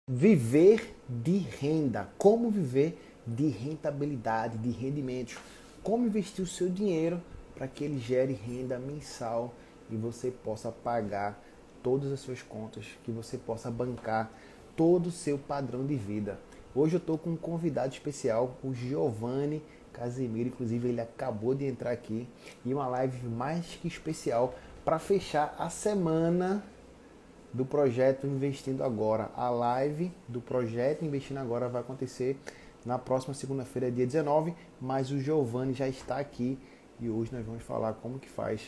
Viver de renda. Como viver de rentabilidade, de rendimentos. Como investir o seu dinheiro para que ele gere renda mensal e você possa pagar todas as suas contas, que você possa bancar todo o seu padrão de vida. Hoje eu estou com um convidado especial, o Giovanni Casimiro. Inclusive ele acabou de entrar aqui e uma live mais que especial para fechar a semana do projeto Investindo Agora. A live do projeto Investindo Agora vai acontecer na próxima segunda-feira, dia 19, mas o Giovanni já está aqui e hoje nós vamos falar como que faz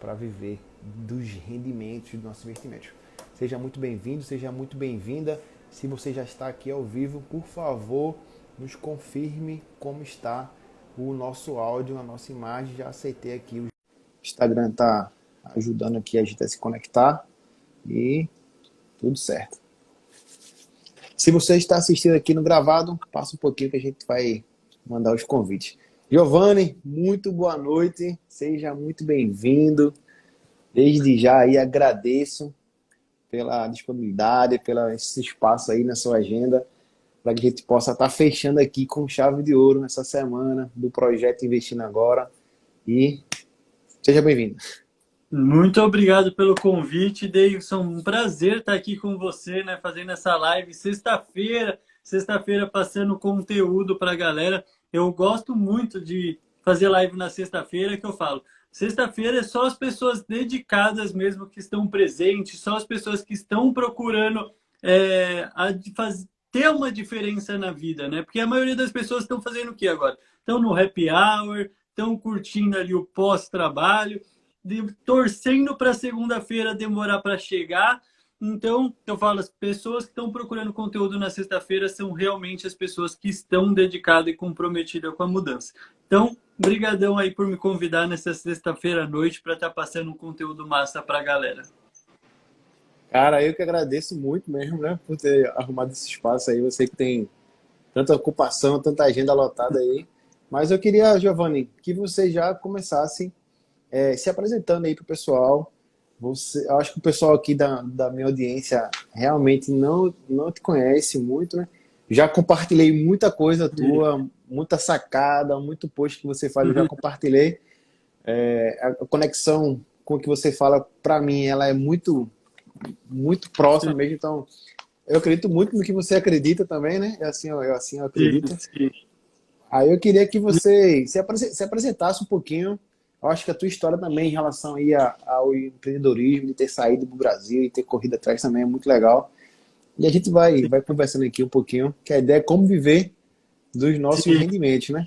para viver dos rendimentos dos nossos investimentos. Seja muito bem-vindo, seja muito bem-vinda. Se você já está aqui ao vivo, por favor, nos confirme como está o nosso áudio, a nossa imagem. Já aceitei aqui. O Instagram está ajudando aqui a gente a se conectar. E tudo certo. Se você está assistindo aqui no gravado, passa um pouquinho que a gente vai mandar os convites. Giovanni, muito boa noite. Seja muito bem-vindo. Desde já aí agradeço pela disponibilidade, pelo esse espaço aí na sua agenda, para que a gente possa estar fechando aqui com chave de ouro nessa semana do projeto Investindo Agora. E seja bem-vindo. Muito obrigado pelo convite, Davidson. Um prazer estar aqui com você, né, fazendo essa live sexta-feira passando conteúdo para a galera. Eu gosto muito de fazer live na sexta-feira, que eu falo. Sexta-feira é só as pessoas dedicadas mesmo que estão presentes, só as pessoas que estão procurando ter uma diferença na vida, né? Porque a maioria das pessoas estão fazendo o que agora? Estão no happy hour, estão curtindo ali o pós-trabalho, torcendo para segunda-feira demorar para chegar. Então, eu falo, as pessoas que estão procurando conteúdo na sexta-feira são realmente as pessoas que estão dedicadas e comprometidas com a mudança. Então, brigadão aí por me convidar nessa sexta-feira à noite para estar passando um conteúdo massa para a galera. Cara, eu que agradeço muito mesmo, né, por ter arrumado esse espaço aí. Você que tem tanta ocupação, tanta agenda lotada aí. Mas eu queria, Giovanni, que você já começasse se apresentando aí para o pessoal. Eu acho que o pessoal aqui da minha audiência realmente não te conhece muito, né? Já compartilhei muita coisa tua, muita sacada, muito post que você faz, eu já compartilhei. A conexão com o que você fala, para mim, ela é muito próxima Sim, mesmo. Então, eu acredito muito no que você acredita também, né? Assim eu acredito. sim. Aí eu queria que você se apresentasse um pouquinho. Eu acho que a tua história também em relação aí ao empreendedorismo, de ter saído do Brasil e ter corrido atrás também é muito legal. E a gente vai conversando aqui um pouquinho, que a ideia é como viver dos nossos Sim. rendimentos, né?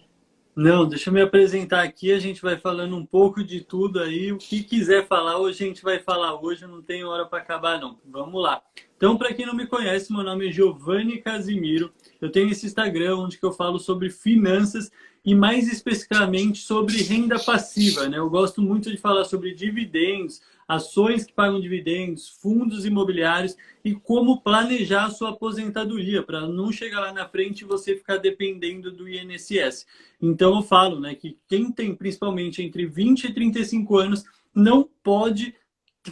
Não, deixa eu me apresentar aqui, a gente vai falando um pouco de tudo aí. O que quiser falar hoje, a gente vai falar hoje, não tem hora para acabar, não. Vamos lá. Então, para quem não me conhece, meu nome é Giovanni Casimiro. Eu tenho esse Instagram onde que eu falo sobre finanças e mais especificamente sobre renda passiva, né? Eu gosto muito de falar sobre dividendos, ações que pagam dividendos, fundos imobiliários e como planejar a sua aposentadoria, para não chegar lá na frente e você ficar dependendo do INSS. Então eu falo, né, que quem tem principalmente entre 20 e 35 anos não pode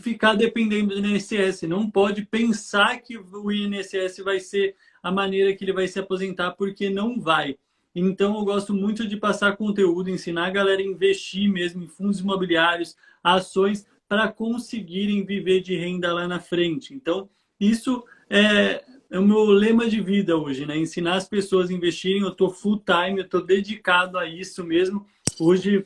ficar dependendo do INSS, não pode pensar que o INSS vai ser a maneira que ele vai se aposentar, porque não vai. Então eu gosto muito de passar conteúdo, ensinar a galera a investir mesmo em fundos imobiliários, ações, para conseguirem viver de renda lá na frente. Então, isso é o meu lema de vida hoje, né? Ensinar as pessoas a investirem. Eu estou full time, eu estou dedicado a isso mesmo. Hoje,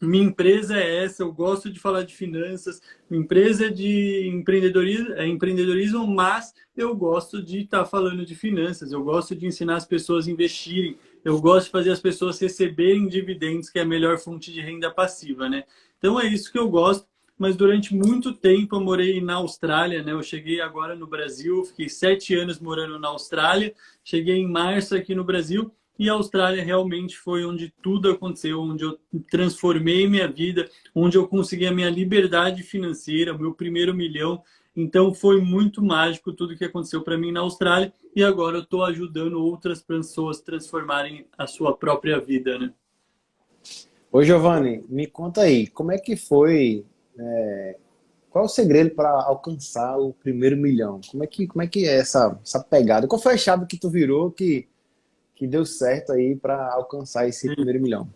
minha empresa é essa, eu gosto de falar de finanças, minha empresa é de empreendedorismo, mas eu gosto de estar falando de finanças, eu gosto de ensinar as pessoas a investirem, eu gosto de fazer as pessoas receberem dividendos, que é a melhor fonte de renda passiva, né? Então é isso que eu gosto, mas durante muito tempo eu morei na Austrália, né? Eu cheguei agora no Brasil, fiquei 7 anos morando na Austrália, cheguei em março aqui no Brasil, e a Austrália realmente foi onde tudo aconteceu, onde eu transformei minha vida, onde eu consegui a minha liberdade financeira, o meu primeiro milhão. Então foi muito mágico tudo que aconteceu para mim na Austrália e agora eu estou ajudando outras pessoas a transformarem a sua própria vida, né? Ô Giovanni, me conta aí, como é que foi Qual é o segredo para alcançar o primeiro milhão? Como é que é essa pegada? Qual foi a chave que tu virou que deu certo aí para alcançar esse primeiro milhão?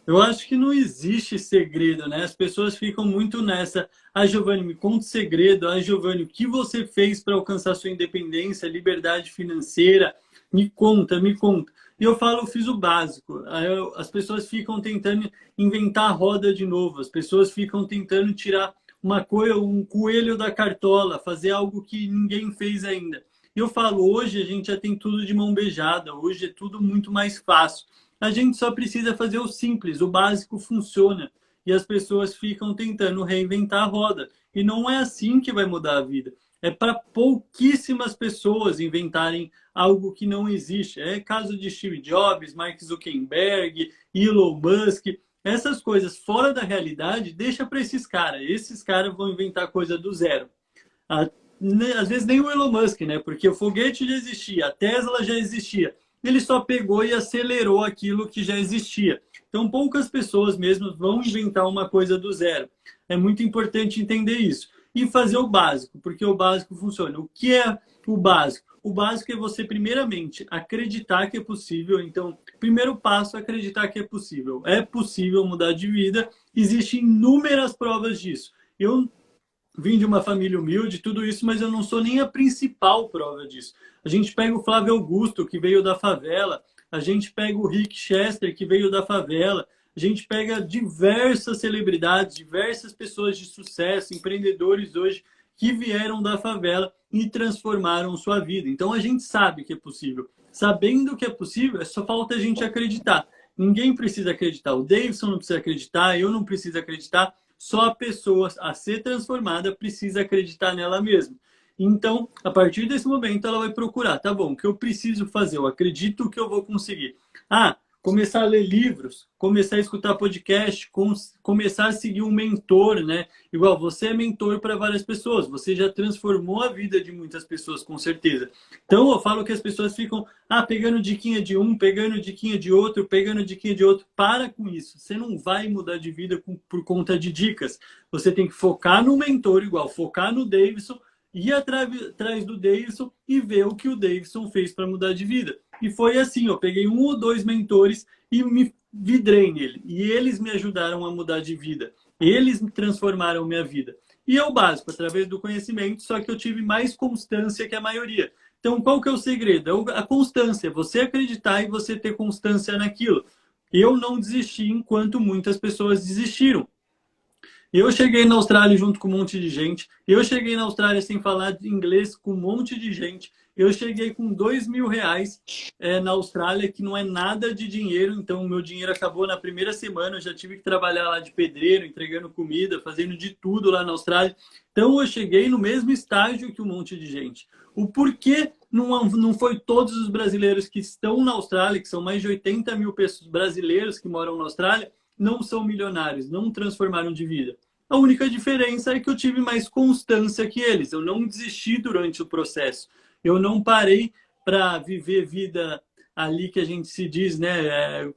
Eu acho que não existe segredo, né? As pessoas ficam muito nessa. Ah, Giovanni, me conta o segredo. Ah, Giovanni, o que você fez para alcançar sua independência, liberdade financeira? Me conta, me conta. E eu falo, eu fiz o básico. As pessoas ficam tentando inventar a roda de novo. As pessoas ficam tentando tirar um coelho da cartola, fazer algo que ninguém fez ainda. E eu falo, hoje a gente já tem tudo de mão beijada. Hoje é tudo muito mais fácil. A gente só precisa fazer o simples, o básico funciona. E as pessoas ficam tentando reinventar a roda. E não é assim que vai mudar a vida. É para pouquíssimas pessoas inventarem algo que não existe. É caso de Steve Jobs, Mark Zuckerberg, Elon Musk. Essas coisas fora da realidade, deixa para esses caras. Esses caras vão inventar coisa do zero. Às vezes nem o Elon Musk, né? Porque o foguete já existia, a Tesla já existia. Ele só pegou e acelerou aquilo que já existia. Então, poucas pessoas mesmo vão inventar uma coisa do zero. É muito importante entender isso. E fazer o básico, porque o básico funciona. O que é o básico? O básico é você, primeiramente, acreditar que é possível. Então, primeiro passo é acreditar que é possível. É possível mudar de vida. Existem inúmeras provas disso. Eu vim de uma família humilde, tudo isso, mas eu não sou nem a principal prova disso. A gente pega o Flávio Augusto, que veio da favela, a gente pega o Rick Chester, que veio da favela, a gente pega diversas celebridades, diversas pessoas de sucesso, empreendedores hoje, que vieram da favela e transformaram sua vida. Então a gente sabe que é possível. Sabendo que é possível, só falta a gente acreditar. Ninguém precisa acreditar. O Davidson não precisa acreditar, eu não preciso acreditar. Só a pessoa a ser transformada precisa acreditar nela mesma. Então, a partir desse momento, ela vai procurar, tá bom, o que eu preciso fazer? Eu acredito que eu vou conseguir. Ah, começar a ler livros, começar a escutar podcast, começar a seguir um mentor, né? Igual você é mentor para várias pessoas, você já transformou a vida de muitas pessoas, com certeza. Então, eu falo que as pessoas ficam, pegando diquinha de um, pegando diquinha de outro, pegando diquinha de outro. Para com isso. Você não vai mudar de vida por conta de dicas. Você tem que focar no mentor igual, focar no Davidson, ir atrás do Davidson e ver o que o Davidson fez para mudar de vida. E foi assim, eu peguei um ou dois mentores e me vidrei nele. E eles me ajudaram a mudar de vida. Eles me transformaram minha vida. E é o básico, através do conhecimento, só que eu tive mais constância que a maioria. Então, qual que é o segredo? É a constância, você acreditar e você ter constância naquilo. Eu não desisti enquanto muitas pessoas desistiram. Eu cheguei na Austrália junto com um monte de gente. Eu cheguei na Austrália sem falar inglês com um monte de gente. Eu cheguei com R$ 2.000 na Austrália, que não é nada de dinheiro. Então, o meu dinheiro acabou na primeira semana. Eu já tive que trabalhar lá de pedreiro, entregando comida, fazendo de tudo lá na Austrália. Então, eu cheguei no mesmo estágio que um monte de gente. O porquê não foi todos os brasileiros que estão na Austrália, que são mais de 80 mil pessoas brasileiros que moram na Austrália, não são milionários, não transformaram de vida. A única diferença é que eu tive mais constância que eles. Eu não desisti durante o processo. Eu não parei para viver vida ali que a gente se diz, né,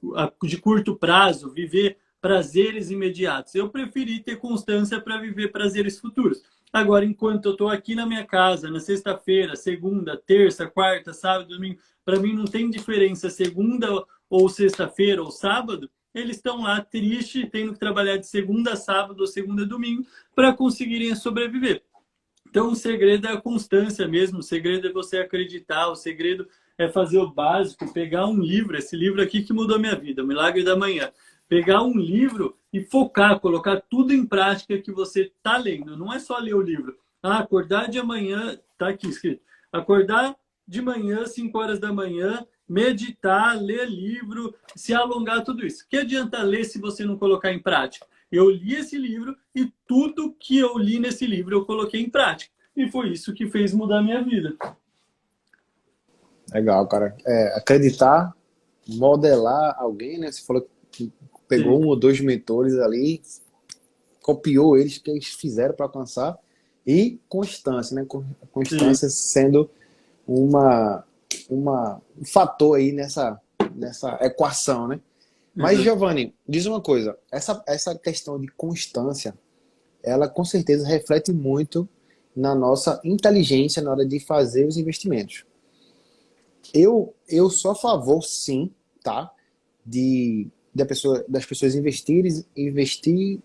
de curto prazo, viver prazeres imediatos. Eu preferi ter constância para viver prazeres futuros. Agora, enquanto eu estou aqui na minha casa, na sexta-feira, segunda, terça, quarta, sábado, domingo, para mim não tem diferença segunda ou sexta-feira ou sábado, eles estão lá tristes, tendo que trabalhar de segunda a sábado ou segunda a domingo para conseguirem sobreviver. Então, o segredo é a constância mesmo, o segredo é você acreditar, o segredo é fazer o básico, pegar um livro, esse livro aqui que mudou a minha vida, O Milagre da Manhã. Pegar um livro e focar, colocar tudo em prática que você está lendo. Não é só ler o livro. Acordar de manhã, está aqui escrito. Acordar de manhã, 5 horas da manhã, meditar, ler livro, se alongar, tudo isso. Que adianta ler se você não colocar em prática? Eu li esse livro e tudo que eu li nesse livro eu coloquei em prática. E foi isso que fez mudar a minha vida. Legal, cara. Acreditar, modelar alguém, né? Você falou que pegou Sim. um ou dois mentores ali, copiou eles, que eles fizeram para alcançar, e constância, né? Sim. Constância sendo um fator aí nessa equação, né? Mas, Exato. Giovanni, diz uma coisa, essa questão de constância, ela com certeza reflete muito na nossa inteligência na hora de fazer os investimentos. Eu sou a favor, sim, tá? Das pessoas investir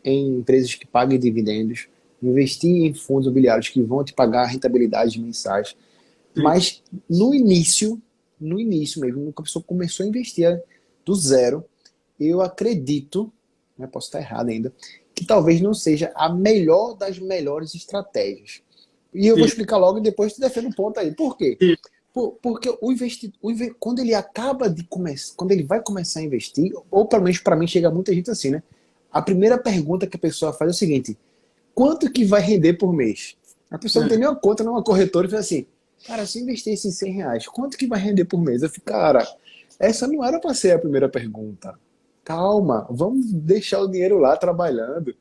em empresas que paguem dividendos, investir em fundos imobiliários que vão te pagar rentabilidades mensais. Sim, Mas no início mesmo, quando a pessoa começou a investir do zero, eu acredito, né, posso estar errado ainda, que talvez não seja a melhor das melhores estratégias. E eu vou sim, explicar logo e depois tu defende um ponto aí. Por quê? sim, Porque quando ele acaba de começar, quando ele vai começar a investir, ou pelo menos para mim chega muita gente assim, né? A primeira pergunta que a pessoa faz é o seguinte: quanto que vai render por mês? A pessoa não tem é, nenhuma conta numa corretora e fala assim, cara, se eu investir esses R$ 100, quanto que vai render por mês? Eu fico, cara, essa não era para ser a primeira pergunta. Calma, vamos deixar o dinheiro lá trabalhando.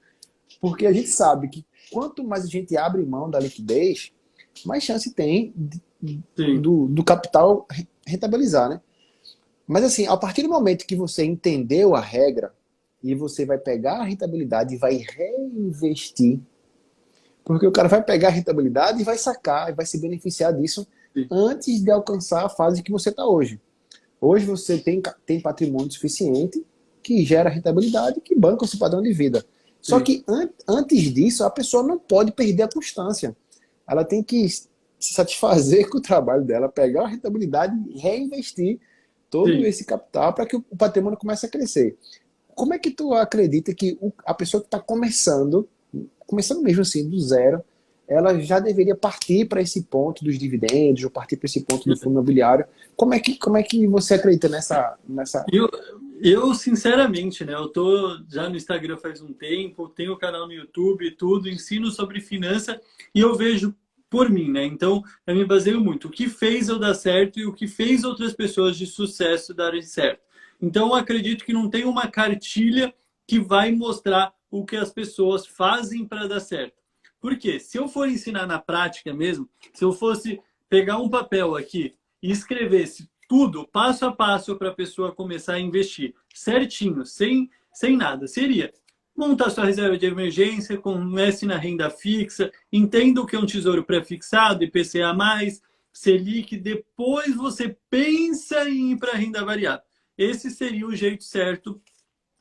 Porque a gente sabe que quanto mais a gente abre mão da liquidez, mais chance tem sim, do capital rentabilizar, né? Mas assim, a partir do momento que você entendeu a regra e você vai pegar a rentabilidade e vai reinvestir, porque o cara vai pegar a rentabilidade e vai sacar, e vai se beneficiar disso sim, antes de alcançar a fase que você está hoje. Hoje você tem patrimônio suficiente que gera rentabilidade, que banca o seu padrão de vida. Só sim, que antes disso, a pessoa não pode perder a constância. Ela tem que se satisfazer com o trabalho dela, pegar a rentabilidade e reinvestir todo sim. esse capital para que o patrimônio comece a crescer. Como é que tu acredita que a pessoa que está começando mesmo assim, do zero, ela já deveria partir para esse ponto dos dividendos, ou partir para esse ponto do fundo imobiliário? Como é que você acredita nessa... Eu, eu, sinceramente, né? Eu tô já no Instagram faz um tempo, tenho o canal no YouTube, tudo, ensino sobre finança e eu vejo por mim, né? Então, eu me baseio muito. O que fez eu dar certo e o que fez outras pessoas de sucesso darem certo. Então, eu acredito que não tem uma cartilha que vai mostrar o que as pessoas fazem para dar certo. Por quê? Se eu for ensinar na prática mesmo, se eu fosse pegar um papel aqui e escrevesse tudo passo a passo para a pessoa começar a investir certinho, sem nada, seria montar sua reserva de emergência, comece na renda fixa, entenda o que é um tesouro pré-fixado, IPCA+, Selic, depois você pensa em ir para a renda variável. Esse seria o jeito certo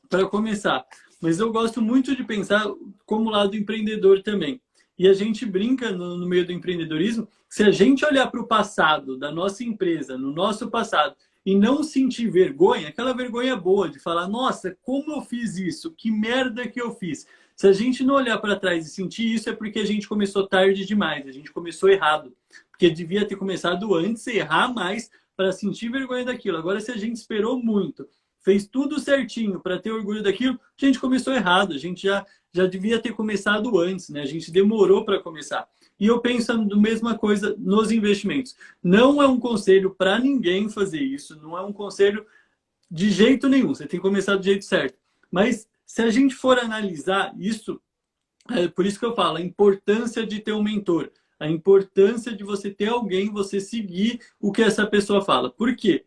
para começar. Mas eu gosto muito de pensar como lado empreendedor também. E a gente brinca no meio do empreendedorismo, se a gente olhar para o passado da nossa empresa, no nosso passado, e não sentir vergonha, aquela vergonha boa de falar, nossa, como eu fiz isso? Que merda que eu fiz? Se a gente não olhar para trás e sentir isso, é porque a gente começou tarde demais, a gente começou errado. Porque devia ter começado antes, errar mais, para sentir vergonha daquilo. Agora, se a gente esperou muito, fez tudo certinho para ter orgulho daquilo, a gente começou errado, a gente já devia ter começado antes, né? A gente demorou para começar. E eu penso a mesma coisa nos investimentos. Não é um conselho para ninguém fazer isso, não é um conselho de jeito nenhum, você tem que começar do jeito certo. Mas se a gente for analisar isso, é por isso que eu falo, a importância de ter um mentor, a importância de você ter alguém, você seguir o que essa pessoa fala. Por quê?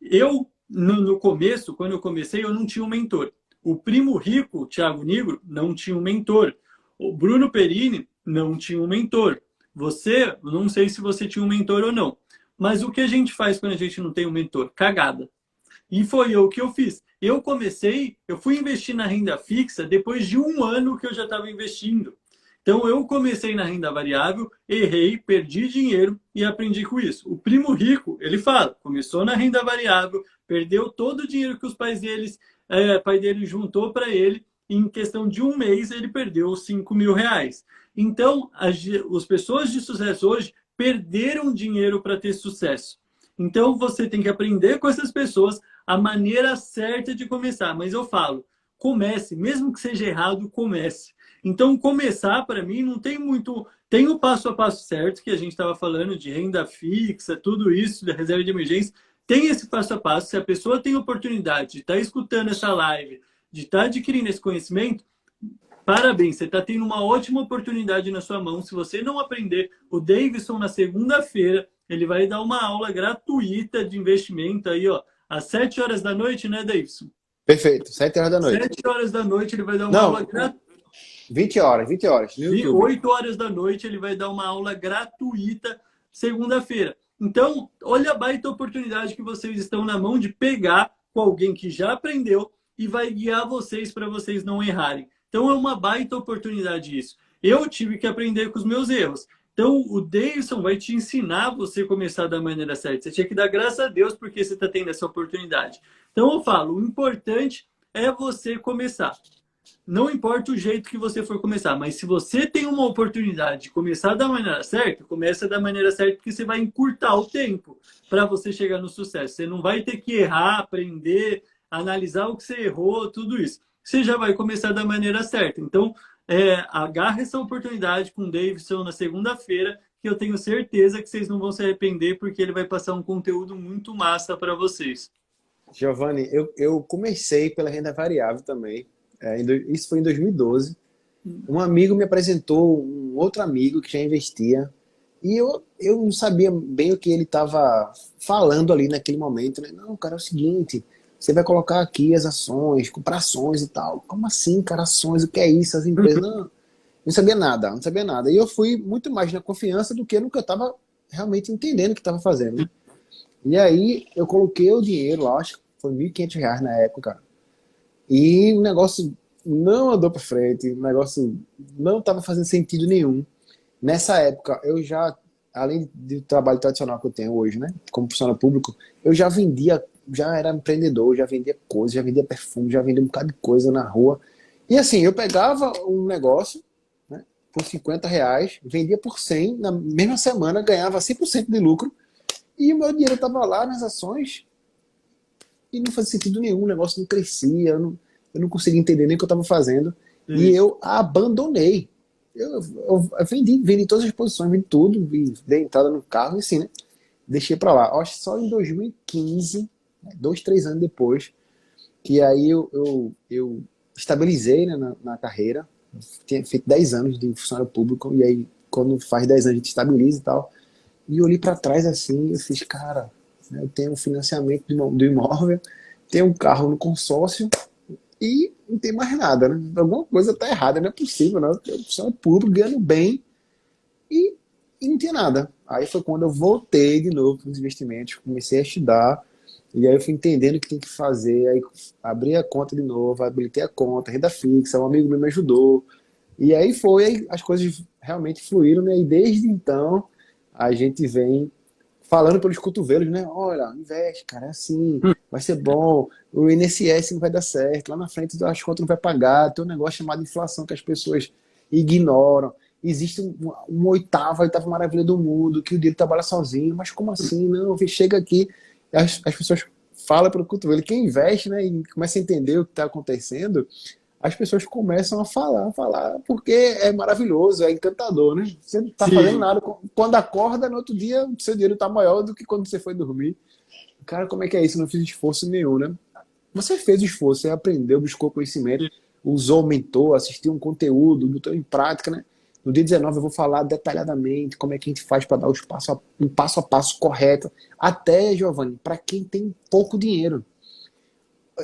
Eu, no começo, quando eu comecei, eu não tinha um mentor. O primo rico, o Thiago Nigro, não tinha um mentor. O Bruno Perini não tinha um mentor. Você, não sei se você tinha um mentor ou não. Mas o que a gente faz quando a gente não tem um mentor? Cagada. E foi o que eu fiz. Eu fui investir na renda fixa depois de um ano que eu já estava investindo. Então eu comecei na renda variável, errei, perdi dinheiro e aprendi com isso. O primo rico, ele fala, começou na renda variável, perdeu todo o dinheiro que os pai dele juntou para ele, e em questão de um mês ele perdeu 5.000 reais. Então, as pessoas de sucesso hoje perderam dinheiro para ter sucesso. Então você tem que aprender com essas pessoas a maneira certa de começar. Mas eu falo, comece, mesmo que seja errado, comece. Então, começar para mim não tem muito. Tem o passo a passo certo, que a gente estava falando de renda fixa, tudo isso, da reserva de emergência. Tem esse passo a passo. Se a pessoa tem oportunidade de estar escutando essa live, de estar adquirindo esse conhecimento, parabéns, você está tendo uma ótima oportunidade na sua mão. Se você não aprender, o Davidson, na segunda-feira, ele vai dar uma aula gratuita de investimento aí, ó, às 7 horas da noite, né, Davidson? Perfeito, 7 horas da noite. 7 horas da noite ele vai dar uma aula Não, gratuita. 20 horas no YouTube. 8 horas da noite ele vai dar uma aula gratuita segunda-feira. Então, olha a baita oportunidade que vocês estão na mão de pegar com alguém que já aprendeu e vai guiar vocês para vocês não errarem. Então, é uma baita oportunidade isso. Eu tive que aprender com os meus erros. Então, o Davidson vai te ensinar você começar da maneira certa. Você tinha que dar graças a Deus porque você está tendo essa oportunidade. Então, eu falo, o importante é você começar. Não importa o jeito que você for começar, mas se você tem uma oportunidade de começar da maneira certa, começa da maneira certa porque você vai encurtar o tempo para você chegar no sucesso. Você não vai ter que errar, aprender, analisar o que você errou, tudo isso. Você já vai começar da maneira certa. Então, agarre essa oportunidade com o Davidson na segunda-feira, que eu tenho certeza que vocês não vão se arrepender, porque ele vai passar um conteúdo muito massa para vocês. Giovanni, eu comecei pela renda variável também. Isso foi em 2012. Um amigo me apresentou um outro amigo que já investia e eu não sabia bem o que ele estava falando ali naquele momento, né? Não, cara, é o seguinte, você vai colocar aqui as ações, comprar ações e tal. Como assim, cara, ações? O que é isso? As empresas... Não sabia nada, não sabia nada. E eu fui muito mais na confiança do que no que eu estava realmente entendendo o que estava fazendo, né? E aí eu coloquei o dinheiro lá, acho que foi R$ 1.500 na época, cara. E o negócio não andou para frente, o negócio não estava fazendo sentido nenhum. Nessa época, eu já, além do trabalho tradicional que eu tenho hoje, né, como funcionário público, eu já vendia, já era empreendedor, já vendia coisas, já vendia perfume, já vendia um bocado de coisa na rua. E assim, eu pegava um negócio, né, por R$ 50, vendia por 100, na mesma semana ganhava 100% de lucro, e o meu dinheiro estava lá nas ações, e não fazia sentido nenhum, o negócio não crescia, eu não conseguia entender nem o que eu estava fazendo. Sim. E eu abandonei. Eu vendi todas as posições, vendi tudo, dei entrada no carro e assim, né? Deixei para lá. Acho que só em 2015, 2, 3 anos depois, que aí eu estabilizei, né, na carreira. Tinha feito 10 anos de funcionário público, e aí quando faz 10 anos a gente estabiliza e tal. E eu olhei para trás assim, eu fiz, cara, eu tenho um financiamento do imóvel, tenho um carro no consórcio e não tem mais nada, né? Alguma coisa tá errada, não é possível, não. Eu sou público, ganhando bem e não tinha nada. Aí foi quando eu voltei de novo para os investimentos, comecei a estudar e aí eu fui entendendo o que tem que fazer, aí abri a conta de novo, habilitei a conta, renda fixa, um amigo meu me ajudou e aí as coisas realmente fluíram, né? E desde então a gente vem falando pelos cotovelos, né? Olha, investe, cara, é assim, vai ser bom, o INSS não vai dar certo, lá na frente as contas não vai pagar, tem um negócio chamado inflação que as pessoas ignoram, existe uma oitava maravilha do mundo, que o dinheiro trabalha sozinho, mas como assim? Não, chega aqui, as pessoas falam pelo cotovelo, quem investe, né, e começa a entender o que está acontecendo, as pessoas começam a falar, porque é maravilhoso, é encantador, né? Você não está fazendo nada. Quando acorda, no outro dia, o seu dinheiro está maior do que quando você foi dormir. Cara, como é que é isso? Eu não fiz esforço nenhum, né? Você fez o esforço, você aprendeu, buscou conhecimento, usou o mentor, assistiu um conteúdo, botou em prática, né? No dia 19 eu vou falar detalhadamente como é que a gente faz para dar um passo a passo correto. Até, Giovanni, para quem tem pouco dinheiro.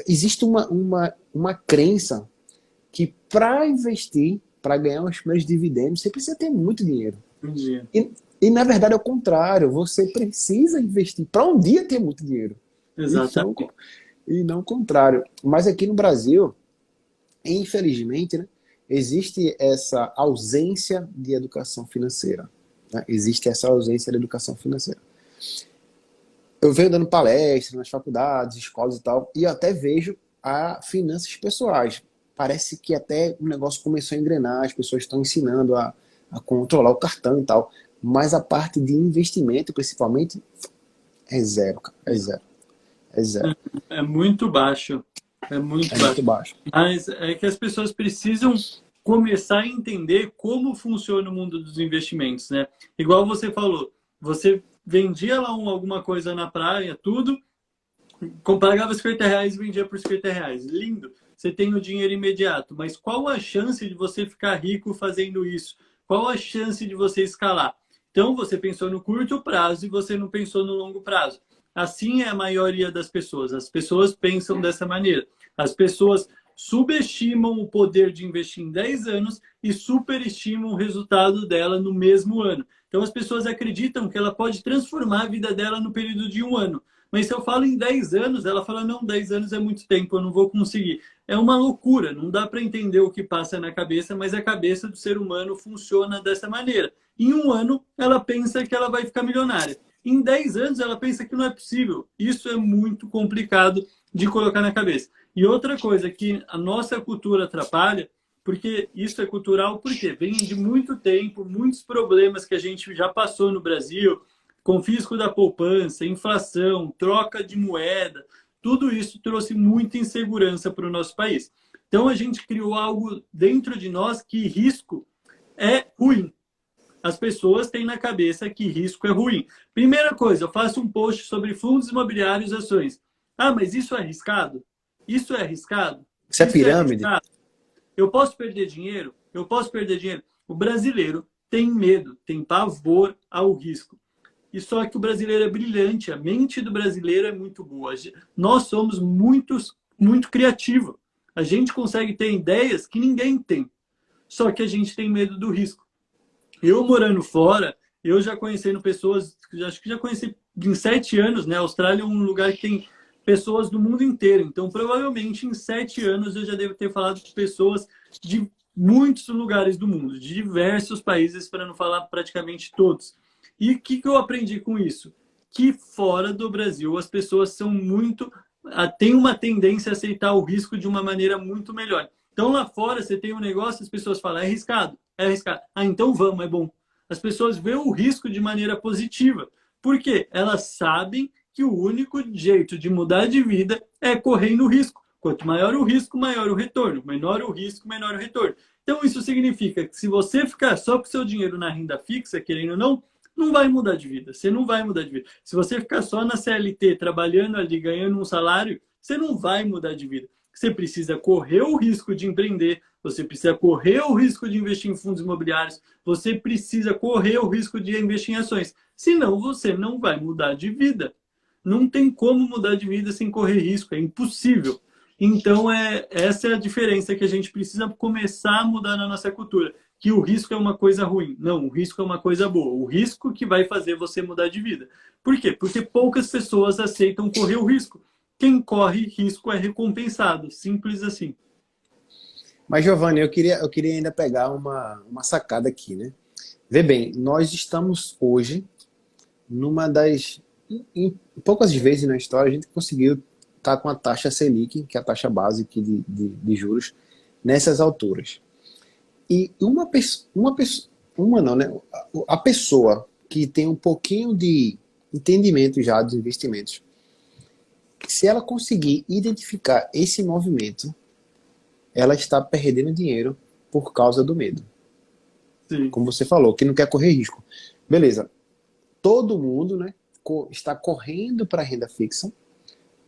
Existe uma crença que para investir, para ganhar os primeiros dividendos, você precisa ter muito dinheiro. E na verdade é o contrário, você precisa investir para um dia ter muito dinheiro. Exatamente. E não o contrário. Mas aqui no Brasil, infelizmente, né, existe essa ausência de educação financeira. Né? Existe essa ausência de educação financeira. Eu venho dando palestras nas faculdades, escolas e tal, e eu até vejo a finanças pessoais. Parece que até o negócio começou a engrenar, as pessoas estão ensinando a controlar o cartão e tal. Mas a parte de investimento, principalmente, é zero, cara. É zero. É zero. É muito baixo. É muito baixo. Mas é que as pessoas precisam começar a entender como funciona o mundo dos investimentos, né? Igual você falou, você vendia lá alguma coisa na praia, tudo, pagava R$ 50 e vendia por R$ 50. Lindo. Você tem o dinheiro imediato, mas qual a chance de você ficar rico fazendo isso? Qual a chance de você escalar? Então, você pensou no curto prazo e você não pensou no longo prazo. Assim é a maioria das pessoas. As pessoas pensam dessa maneira. As pessoas subestimam o poder de investir em 10 anos e superestimam o resultado dela no mesmo ano. Então as pessoas acreditam que ela pode transformar a vida dela no período de um ano. Mas se eu falo em 10 anos, ela fala, não, 10 anos é muito tempo, eu não vou conseguir. É uma loucura, não dá para entender o que passa na cabeça, mas a cabeça do ser humano funciona dessa maneira. Em um ano, ela pensa que ela vai ficar milionária. Em 10 anos, ela pensa que não é possível. Isso é muito complicado de colocar na cabeça. E outra coisa que a nossa cultura atrapalha, porque isso é cultural, porque vem de muito tempo, muitos problemas que a gente já passou no Brasil, confisco da poupança, inflação, troca de moeda, tudo isso trouxe muita insegurança para o nosso país. Então a gente criou algo dentro de nós que risco é ruim. As pessoas têm na cabeça que risco é ruim. Primeira coisa, eu faço um post sobre fundos imobiliários e ações. Ah, mas isso é arriscado? Isso é arriscado? Isso é Isso é pirâmide? arriscado? Eu posso perder dinheiro? Eu posso perder dinheiro? O brasileiro tem medo, tem pavor ao risco. E só que o brasileiro é brilhante, a mente do brasileiro é muito boa. Nós somos muito criativos. A gente consegue ter ideias que ninguém tem. Só que a gente tem medo do risco. Eu morando fora, eu já conhecendo pessoas, acho que já conheci em 7 anos, né? A Austrália é um lugar que tem pessoas do mundo inteiro. Então, provavelmente, em 7 anos, eu já devo ter falado com pessoas de muitos lugares do mundo, de diversos países, para não falar praticamente todos. E o que eu aprendi com isso? Que fora do Brasil, as pessoas são têm uma tendência a aceitar o risco de uma maneira muito melhor. Então, lá fora, você tem um negócio, as pessoas falam, é arriscado? É arriscado. Ah, então vamos, é bom. As pessoas veem o risco de maneira positiva. Por quê? Elas sabem que o único jeito de mudar de vida é correndo risco. Quanto maior o risco, maior o retorno. Menor o risco, menor o retorno. Então, isso significa que se você ficar só com seu dinheiro na renda fixa, querendo ou não, não vai mudar de vida. Você não vai mudar de vida. Se você ficar só na CLT, trabalhando ali, ganhando um salário, você não vai mudar de vida. Você precisa correr o risco de empreender, você precisa correr o risco de investir em fundos imobiliários, você precisa correr o risco de investir em ações. Senão, você não vai mudar de vida. Não tem como mudar de vida sem correr risco, é impossível. Então, essa é a diferença que a gente precisa começar a mudar na nossa cultura. Que o risco é uma coisa ruim. Não, o risco é uma coisa boa. O risco que vai fazer você mudar de vida. Por quê? Porque poucas pessoas aceitam correr o risco. Quem corre risco é recompensado. Simples assim. Mas, Giovanni, eu queria ainda pegar uma sacada aqui, né? Vê bem, nós estamos hoje numa das... Em poucas vezes na história a gente conseguiu estar com a taxa Selic, que é a taxa básica de juros, nessas alturas. E uma não, né? A pessoa que tem um pouquinho de entendimento já dos investimentos, se ela conseguir identificar esse movimento, ela está perdendo dinheiro por causa do medo. Sim. Como você falou, que não quer correr risco. Beleza. Todo mundo, né, está correndo para a renda fixa,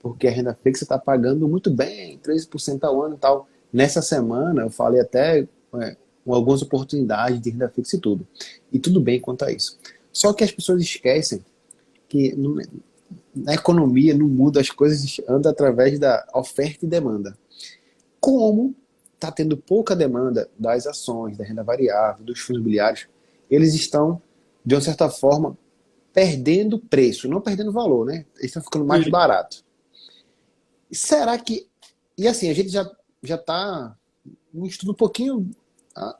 porque a renda fixa está pagando muito bem, 13% ao ano e tal. Nessa semana, eu falei até com algumas oportunidades de renda fixa e tudo. E tudo bem quanto a isso. Só que as pessoas esquecem que na economia, no mundo, as coisas andam através da oferta e demanda. Como está tendo pouca demanda das ações, da renda variável, dos fundos imobiliários, eles estão, de uma certa forma, perdendo preço, não perdendo valor, né? Eles estão ficando mais baratos. Será que... E assim, a gente já está... Um estudo um pouquinho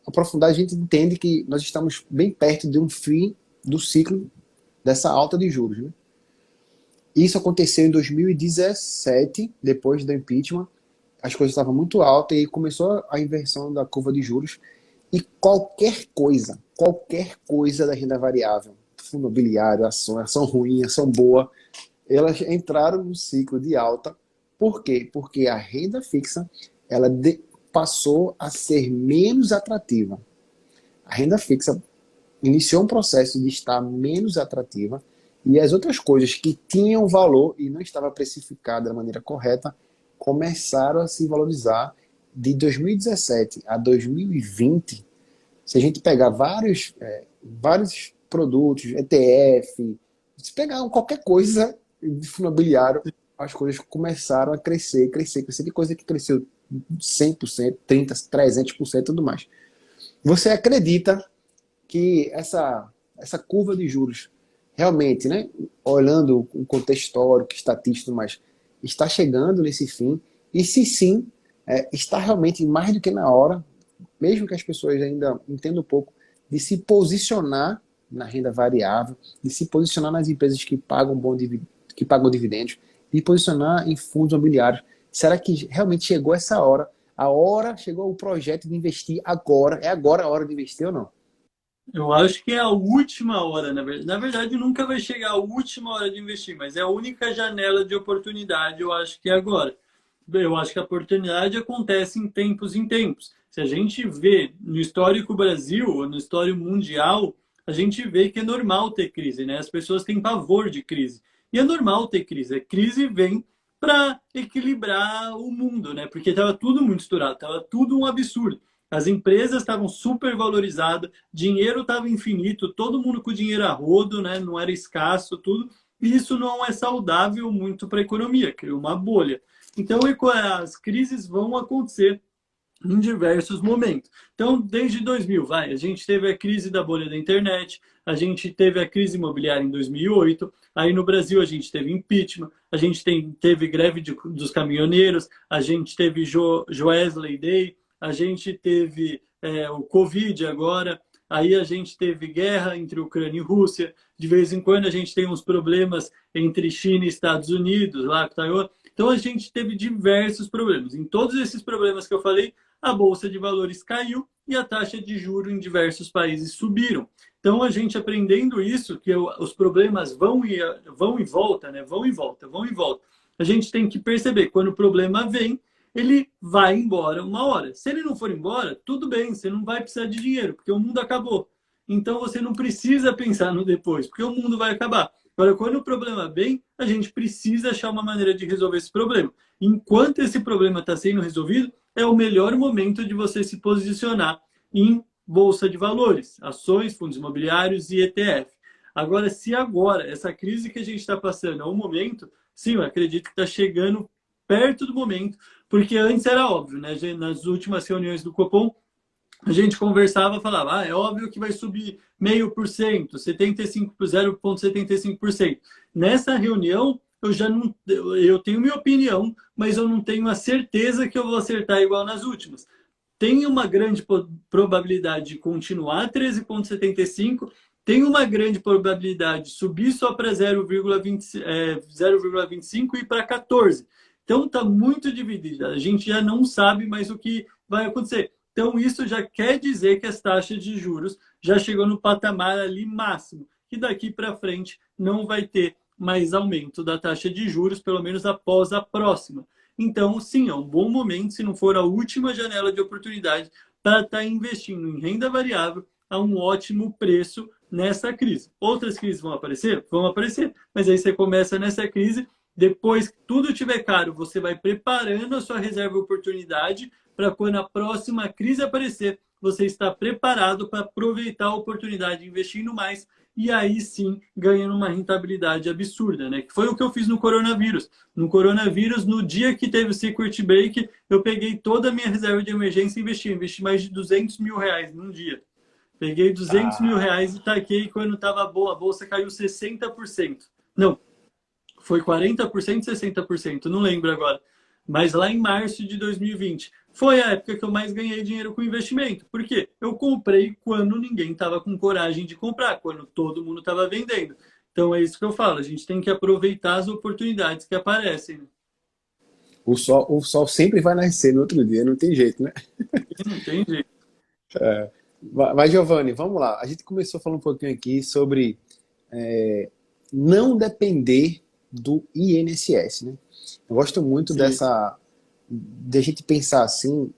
aprofundado, a gente entende que nós estamos bem perto de um fim do ciclo dessa alta de juros, né? Isso aconteceu em 2017, depois do impeachment. As coisas estavam muito altas e começou a inversão da curva de juros. E qualquer coisa da renda variável, fundo imobiliário, ação ruim, ação boa, elas entraram no ciclo de alta. Por quê? Porque a renda fixa ela passou a ser menos atrativa. A renda fixa iniciou um processo de estar menos atrativa e as outras coisas que tinham valor e não estava precificada da maneira correta começaram a se valorizar. De 2017 a 2020, se a gente pegar vários produtos, ETF, se pegar qualquer coisa de fundo imobiliário, as coisas começaram a crescer. Que coisa que cresceu 100%, 30%, 300% e tudo mais. Você acredita que essa curva de juros realmente, né, olhando o contexto histórico, estatístico, mas está chegando nesse fim? E se sim, está realmente mais do que na hora, mesmo que as pessoas ainda entendam um pouco, de se posicionar na renda variável, de se posicionar nas empresas que pagam dividendos, de posicionar em fundos imobiliários? Será que realmente chegou essa hora? A hora, chegou o projeto de investir agora? É agora a hora de investir ou não? Eu acho que é a última hora, na verdade. Na verdade, nunca vai chegar a última hora de investir, mas é a única janela de oportunidade, eu acho que é agora. Eu acho que a oportunidade acontece em tempos. Se a gente vê no histórico Brasil, ou no histórico mundial, a gente vê que é normal ter crise, né? As pessoas têm pavor de crise. E é normal ter crise. A crise vem para equilibrar o mundo, né? Porque estava tudo muito estourado, estava tudo um absurdo. As empresas estavam super valorizadas, dinheiro estava infinito, todo mundo com dinheiro a rodo, né? Não era escasso, tudo. E isso não é saudável muito para a economia, criou uma bolha. Então, as crises vão acontecer em diversos momentos. Então, desde 2000, a gente teve a crise da bolha da internet, a gente teve a crise imobiliária em 2008, aí no Brasil a gente teve impeachment, a gente teve greve dos caminhoneiros, a gente teve Joesley Day, a gente teve o Covid agora, aí a gente teve guerra entre Ucrânia e Rússia, de vez em quando a gente tem uns problemas entre China e Estados Unidos, lá com Taiwan. Então a gente teve diversos problemas. Em todos esses problemas que eu falei, a bolsa de valores caiu e a taxa de juro em diversos países subiram. Então a gente aprendendo isso, que os problemas vão e volta, né? Vão e volta, vão e volta. A gente tem que perceber quando o problema vem, ele vai embora uma hora. Se ele não for embora, tudo bem, você não vai precisar de dinheiro, porque o mundo acabou. Então você não precisa pensar no depois, porque o mundo vai acabar. Agora, quando o problema vem, a gente precisa achar uma maneira de resolver esse problema. Enquanto esse problema está sendo resolvido, é o melhor momento de você se posicionar em bolsa de valores, ações, fundos imobiliários e ETF. Agora, se agora, essa crise que a gente está passando é o momento, sim, eu acredito que está chegando perto do momento, porque antes era óbvio, né? Nas últimas reuniões do Copom, a gente conversava, falava, é óbvio que vai subir 0,5%, 0,75%. Nessa reunião, eu já não, eu tenho minha opinião, mas eu não tenho a certeza que eu vou acertar igual nas últimas. Tem uma grande probabilidade de continuar 13,75, tem uma grande probabilidade de subir só para 0,25 e ir para 14. Então está muito dividida. A gente já não sabe mais o que vai acontecer. Então, isso já quer dizer que as taxas de juros já chegou no patamar ali máximo, que daqui para frente não vai ter mais aumento da taxa de juros, pelo menos após a próxima. Então, sim, é um bom momento, se não for a última janela de oportunidade, para estar investindo em renda variável a um ótimo preço nessa crise. Outras crises vão aparecer? Vão aparecer, mas aí você começa nessa crise, depois que tudo estiver caro, você vai preparando a sua reserva de oportunidade para quando a próxima crise aparecer, você está preparado para aproveitar a oportunidade investindo mais e aí sim ganhando uma rentabilidade absurda, né? Que foi o que eu fiz no coronavírus. No coronavírus, no dia que teve o circuit break, eu peguei toda a minha reserva de emergência e investi mais de 200 mil reais num dia. Peguei 200 mil Ah, reais e taquei quando estava boa, a bolsa caiu 60%. Não, foi 40%, 60%, não lembro agora. Mas lá em março de 2020, foi a época que eu mais ganhei dinheiro com investimento. Por quê? Eu comprei quando ninguém estava com coragem de comprar, quando todo mundo estava vendendo. Então é isso que eu falo, a gente tem que aproveitar as oportunidades que aparecem, né? o sol sempre vai nascer no outro dia, não tem jeito, né? E não tem jeito. Mas, Giovanni, vamos lá. A gente começou a falar um pouquinho aqui sobre não depender do INSS, né? Eu gosto muito Sim. de a gente pensar assim,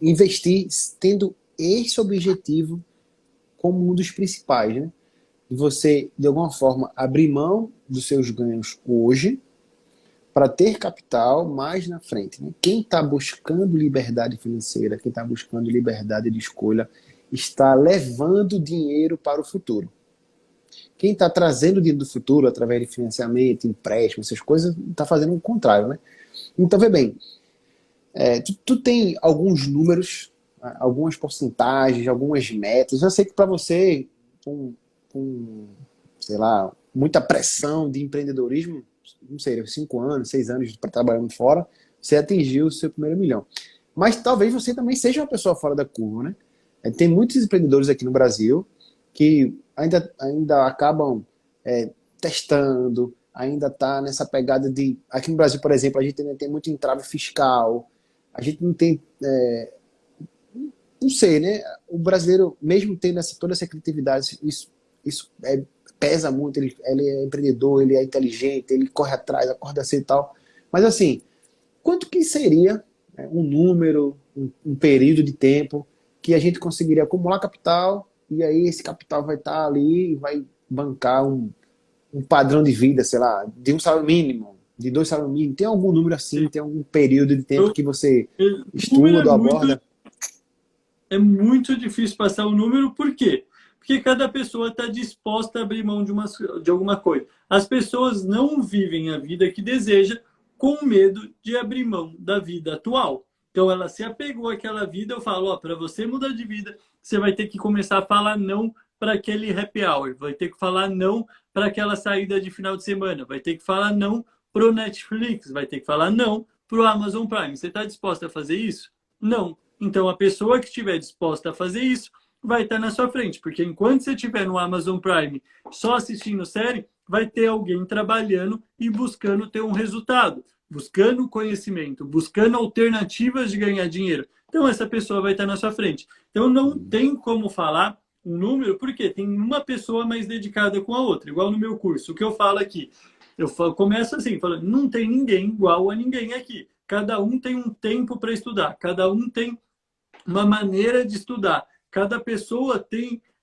investir tendo esse objetivo como um dos principais, né? E você, de alguma forma, abrir mão dos seus ganhos hoje para ter capital mais na frente, né? Quem está buscando liberdade financeira, quem está buscando liberdade de escolha, está levando dinheiro para o futuro. Quem está trazendo dinheiro do futuro através de financiamento, empréstimo, essas coisas, está fazendo o contrário, né? Então, vê bem, Tu tem alguns números, algumas porcentagens, algumas metas. Eu sei que para você, com, sei lá, muita pressão de empreendedorismo, não sei, 5 anos, 6 anos para trabalhando fora, você atingiu o seu primeiro milhão. Mas talvez você também seja uma pessoa fora da curva, né? Tem muitos empreendedores aqui no Brasil que ainda acabam testando, ainda está nessa pegada de... Aqui no Brasil, por exemplo, a gente ainda tem muito entrave fiscal, a gente não tem... não sei, né? O brasileiro, mesmo tendo toda essa criatividade, isso pesa muito, ele é empreendedor, ele é inteligente, ele corre atrás, acorda cedo e tal. Mas assim, quanto que seria um número, um período de tempo que a gente conseguiria acumular capital e aí esse capital vai estar ali e vai bancar um padrão de vida, sei lá, de um salário mínimo, de 2 salários mínimos? Tem algum número assim? Tem algum período de tempo que você O número estuda, aborda? é muito difícil passar o número, por quê? Porque cada pessoa está disposta a abrir mão de alguma coisa. As pessoas não vivem a vida que deseja com medo de abrir mão da vida atual. Então ela se apegou àquela vida, eu falo, ó, para você mudar de vida, você vai ter que começar a falar não para aquele happy hour, vai ter que falar não para aquela saída de final de semana, vai ter que falar não pro Netflix, vai ter que falar não pro Amazon Prime. Você está disposta a fazer isso? Não. Então a pessoa que estiver disposta a fazer isso vai estar na sua frente, porque enquanto você estiver no Amazon Prime só assistindo série, vai ter alguém trabalhando e buscando ter um resultado, buscando conhecimento, buscando alternativas de ganhar dinheiro. Então essa pessoa vai estar na sua frente. Então não tem como falar um número, porque tem uma pessoa mais dedicada com a outra, igual no meu curso. O que eu falo aqui, começo assim, falando, não tem ninguém igual a ninguém aqui. Cada um tem um tempo para estudar, cada um tem uma maneira de estudar. Cada pessoa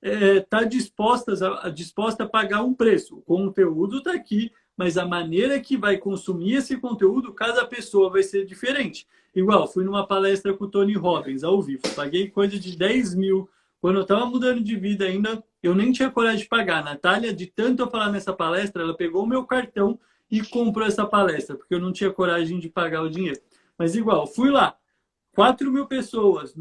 está disposta a pagar um preço. O conteúdo está aqui, mas a maneira que vai consumir esse conteúdo, cada pessoa vai ser diferente. Igual, fui numa palestra com o Tony Robbins, ao vivo. Paguei coisa de 10 mil. Quando eu estava mudando de vida ainda, eu nem tinha coragem de pagar. A Natália, de tanto eu falar nessa palestra, ela pegou o meu cartão e comprou essa palestra, porque eu não tinha coragem de pagar o dinheiro. Mas igual, fui lá. 4.000 pessoas,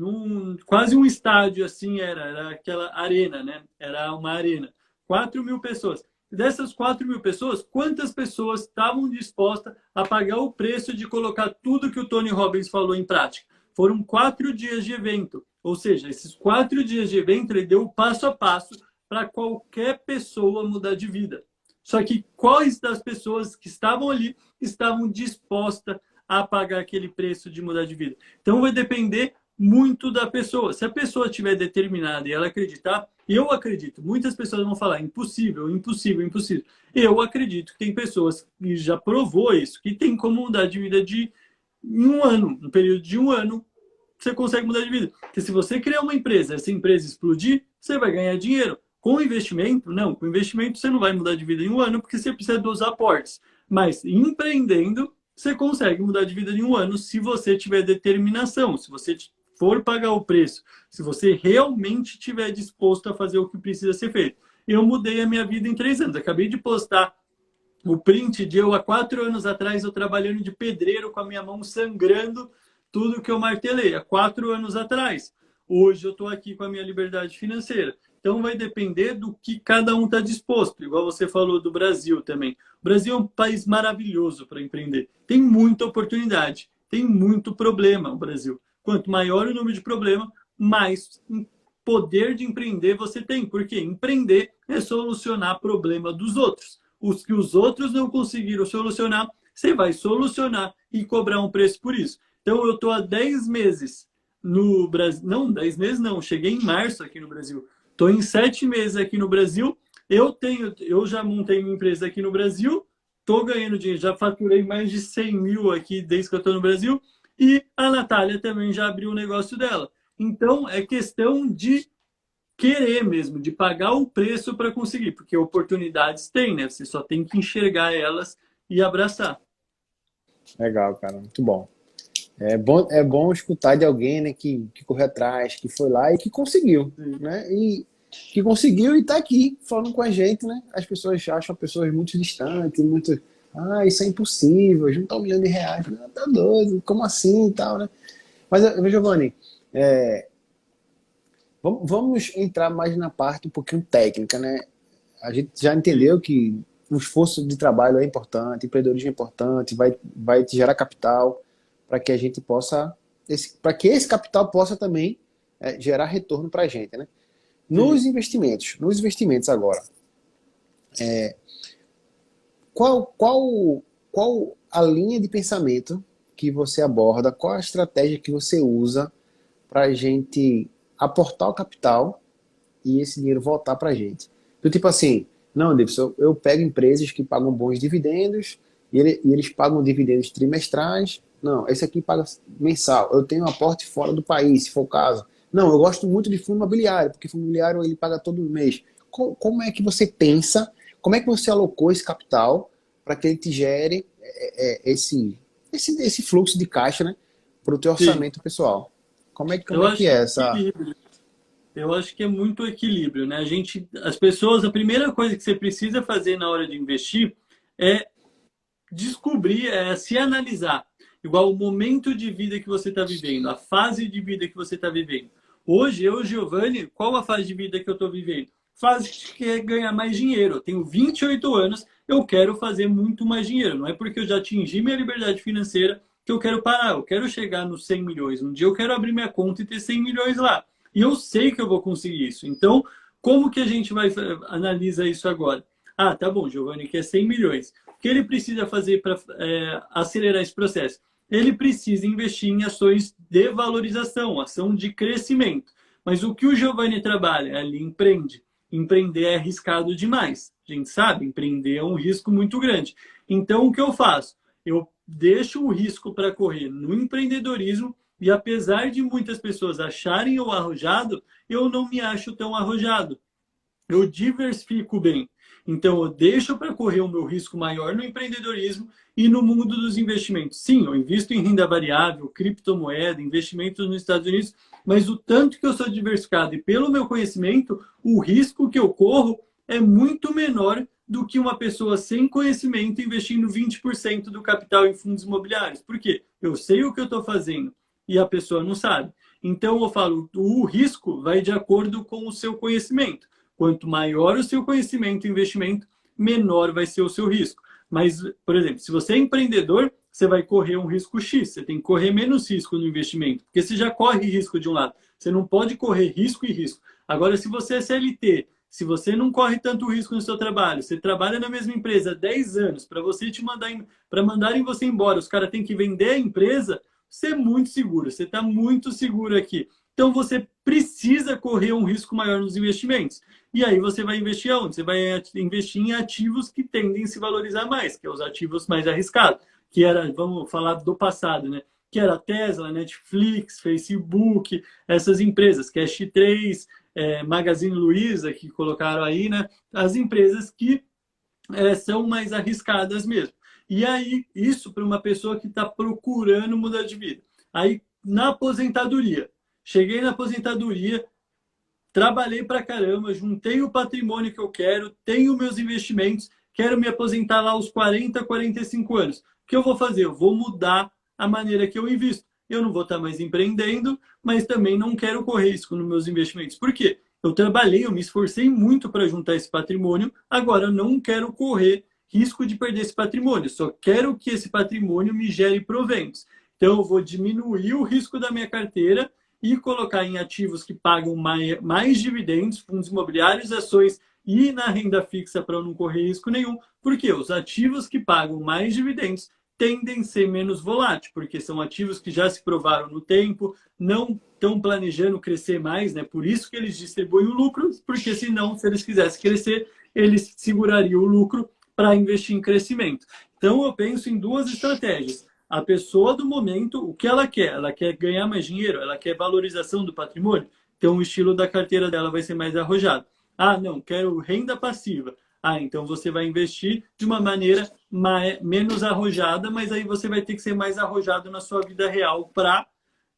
quase um estádio assim era aquela arena, né? Era uma arena. 4.000 pessoas. Dessas 4.000 pessoas, quantas pessoas estavam dispostas a pagar o preço de colocar tudo que o Tony Robbins falou em prática? Foram 4 dias de evento. Ou seja, esses 4 dias de evento, ele deu o passo a passo para qualquer pessoa mudar de vida. Só que quais das pessoas que estavam ali estavam dispostas a pagar aquele preço de mudar de vida? Então vai depender muito da pessoa. Se a pessoa estiver determinada e ela acreditar, eu acredito, muitas pessoas vão falar impossível, impossível, impossível. Eu acredito que tem pessoas que já provou isso, que tem como mudar de vida em um ano, no período de um ano, você consegue mudar de vida. Porque se você criar uma empresa, essa empresa explodir, você vai ganhar dinheiro. Com investimento, não. Com investimento você não vai mudar de vida em um ano, porque você precisa dos aportes. Mas empreendendo, você consegue mudar de vida em um ano se você tiver determinação, se você for pagar o preço, se você realmente estiver disposto a fazer o que precisa ser feito. Eu mudei a minha vida em 3 anos. Acabei de postar o print de eu, há 4 anos atrás, eu trabalhando de pedreiro com a minha mão sangrando tudo que eu martelei, há 4 anos atrás. Hoje eu estou aqui com a minha liberdade financeira. Então vai depender do que cada um está disposto. Igual você falou do Brasil também. O Brasil é um país maravilhoso para empreender. Tem muita oportunidade, tem muito problema o Brasil. Quanto maior o número de problemas, mais poder de empreender você tem. Porque empreender é solucionar problema dos outros. Os que os outros não conseguiram solucionar, você vai solucionar e cobrar um preço por isso. Então eu estou há 10 meses no Brasil. Não, 10 meses não. Cheguei em março aqui no Brasil. Estou em 7 meses aqui no Brasil. Eu já montei uma empresa aqui no Brasil. Estou ganhando dinheiro. Já faturei mais de 100 mil aqui desde que eu estou no Brasil. E a Natália também já abriu o negócio dela. Então é questão de querer mesmo, de pagar o preço para conseguir. Porque oportunidades tem, né? Você só tem que enxergar elas e abraçar. Legal, cara. Muito bom. É bom escutar de alguém, né, que correu atrás, que foi lá e que conseguiu, Sim. né? E que conseguiu e está aqui falando com a gente, né? As pessoas acham pessoas muito distantes, muito Ah, isso é impossível, juntar R$ 1 milhão. Não, tá doido, como assim e tal, né? Mas, Giovanni, vamos entrar mais na parte um pouquinho técnica, né? A gente já Sim, entendeu que o esforço de trabalho é importante, empreendedorismo é importante, vai te gerar capital para que a gente possa, para que esse capital possa também gerar retorno para a gente, né? sim. Nos investimentos agora, qual a linha de pensamento que você aborda, qual a estratégia que você usa para a gente aportar o capital e esse dinheiro voltar para a gente? Do tipo assim, não, Davidson, eu pego empresas que pagam bons dividendos e eles pagam dividendos trimestrais. Não, esse aqui paga mensal. Eu tenho um aporte fora do país, se for o caso. Não, eu gosto muito de fundo imobiliário, porque fundo imobiliário ele paga todo mês. Como é que você pensa, como é que você alocou esse capital para que ele te gere esse fluxo de caixa, né, para o teu Sim. orçamento pessoal? Como Eu é que acho que é é essa... equilíbrio. Eu acho que é muito equilíbrio, né? As pessoas, a primeira coisa que você precisa fazer na hora de investir é descobrir, é se analisar. Igual o momento de vida que você está vivendo, a fase de vida que você está vivendo. Hoje, eu, Giovanni, qual a fase de vida que eu estou vivendo? Fase que é ganhar mais dinheiro. Eu tenho 28 anos, eu quero fazer muito mais dinheiro. Não é porque eu já atingi minha liberdade financeira que eu quero parar. Eu quero chegar nos 100 milhões. Um dia eu quero abrir minha conta e ter 100 milhões lá. E eu sei que eu vou conseguir isso. Então, como que a gente vai analisa isso agora? Ah, tá bom, Giovanni quer 100 milhões. O que ele precisa fazer para acelerar esse processo? Ele precisa investir em ações de valorização, ação de crescimento. Mas o que o Giovanni trabalha? Ele empreende. Empreender é arriscado demais. A gente sabe, empreender é um risco muito grande. Então, o que eu faço? Eu deixo o risco para correr no empreendedorismo e apesar de muitas pessoas acharem eu arrojado, eu não me acho tão arrojado. Eu diversifico bem. Então, eu deixo para correr o meu risco maior no empreendedorismo e no mundo dos investimentos. Sim, eu invisto em renda variável, criptomoeda, investimentos nos Estados Unidos, mas o tanto que eu sou diversificado e pelo meu conhecimento, o risco que eu corro é muito menor do que uma pessoa sem conhecimento investindo 20% do capital em fundos imobiliários. Por quê? Eu sei o que eu estou fazendo e a pessoa não sabe. Então, eu falo, o risco vai de acordo com o seu conhecimento. Quanto maior o seu conhecimento e investimento, menor vai ser o seu risco. Mas, por exemplo, se você é empreendedor, você vai correr um risco X, você tem que correr menos risco no investimento, porque você já corre risco de um lado. Você não pode correr risco e risco. Agora, se você é CLT, se você não corre tanto risco no seu trabalho, você trabalha na mesma empresa há 10 anos, para você te mandar para mandarem você embora, os caras têm que vender a empresa, você é muito seguro, você está muito seguro aqui. Então você precisa correr um risco maior nos investimentos. E aí você vai investir aonde? Você vai investir em ativos que tendem a se valorizar mais, que é os ativos mais arriscados, que era, vamos falar do passado, né? Que era Tesla, Netflix, Facebook, essas empresas, Cash 3, Magazine Luiza, que colocaram aí, né? As empresas que são mais arriscadas mesmo. E aí, isso para uma pessoa que está procurando mudar de vida. Aí, na aposentadoria, cheguei na aposentadoria, trabalhei pra caramba, juntei o patrimônio que eu quero, tenho meus investimentos, quero me aposentar lá aos 40, 45 anos. O que eu vou fazer? Eu vou mudar a maneira que eu invisto. Eu não vou estar mais empreendendo, mas também não quero correr risco nos meus investimentos. Por quê? Eu trabalhei, eu me esforcei muito para juntar esse patrimônio, agora eu não quero correr risco de perder esse patrimônio, só quero que esse patrimônio me gere proventos. Então, eu vou diminuir o risco da minha carteira e colocar em ativos que pagam mais dividendos, fundos imobiliários, ações e na renda fixa para eu não correr risco nenhum, porque os ativos que pagam mais dividendos tendem a ser menos voláteis, porque são ativos que já se provaram no tempo, não estão planejando crescer mais, né? Por isso que eles distribuem o lucro, porque senão, se eles quisessem crescer, eles segurariam o lucro para investir em crescimento. Então, eu penso em duas estratégias. A pessoa do momento, o que ela quer? Ela quer ganhar mais dinheiro? Ela quer valorização do patrimônio? Então, o estilo da carteira dela vai ser mais arrojado. Ah, não, quero renda passiva. Ah, então você vai investir de uma maneira menos arrojada, mas aí você vai ter que ser mais arrojado na sua vida real para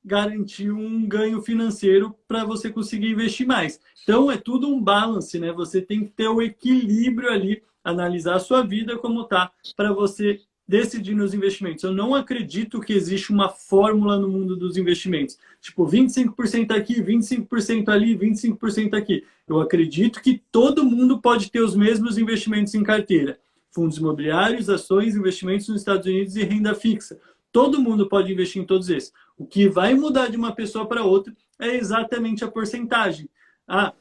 garantir um ganho financeiro para você conseguir investir mais. Então, é tudo um balance, né? Você tem que ter o equilíbrio ali analisar a sua vida como tá para você decidir nos investimentos. Eu não acredito que existe uma fórmula no mundo dos investimentos. Tipo, 25% aqui, 25% ali, 25% aqui. Eu acredito que todo mundo pode ter os mesmos investimentos em carteira. Fundos imobiliários, ações, investimentos nos Estados Unidos e renda fixa. Todo mundo pode investir em todos esses. O que vai mudar de uma pessoa para outra é exatamente a porcentagem. Ah,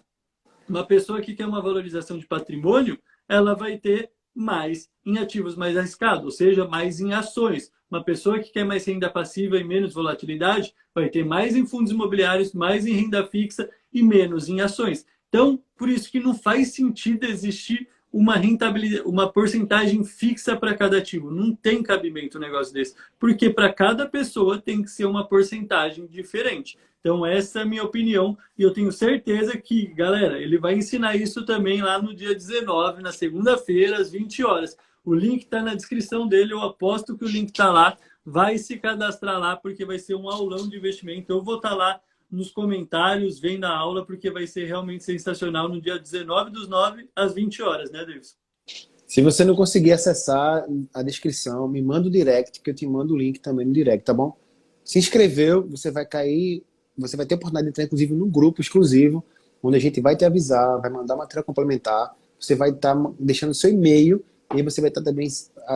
uma pessoa que quer uma valorização de patrimônio, ela vai ter mais em ativos mais arriscados, ou seja, mais em ações. Uma pessoa que quer mais renda passiva e menos volatilidade, vai ter mais em fundos imobiliários, mais em renda fixa e menos em ações. Então, por isso que não faz sentido existir uma rentabilidade, uma porcentagem fixa para cada ativo. Não tem cabimento um negócio desse. Porque para cada pessoa tem que ser uma porcentagem diferente. Então, essa é a minha opinião. E eu tenho certeza que, galera, ele vai ensinar isso também lá no dia 19, na segunda-feira, às 20 horas. O link está na descrição dele. Eu aposto que o link está lá. Vai se cadastrar lá, porque vai ser um aulão de investimento. Eu vou estar lá nos comentários, vem da aula, porque vai ser realmente sensacional no dia 19/9, às 20 horas, né, Davis? Se você não conseguir acessar a descrição, me manda o direct, que eu te mando o link também no direct, tá bom? Se inscreveu, você vai cair, você vai ter a oportunidade de entrar, inclusive, num grupo exclusivo, onde a gente vai te avisar, vai mandar material complementar, você vai estar deixando seu e-mail, e aí você vai estar também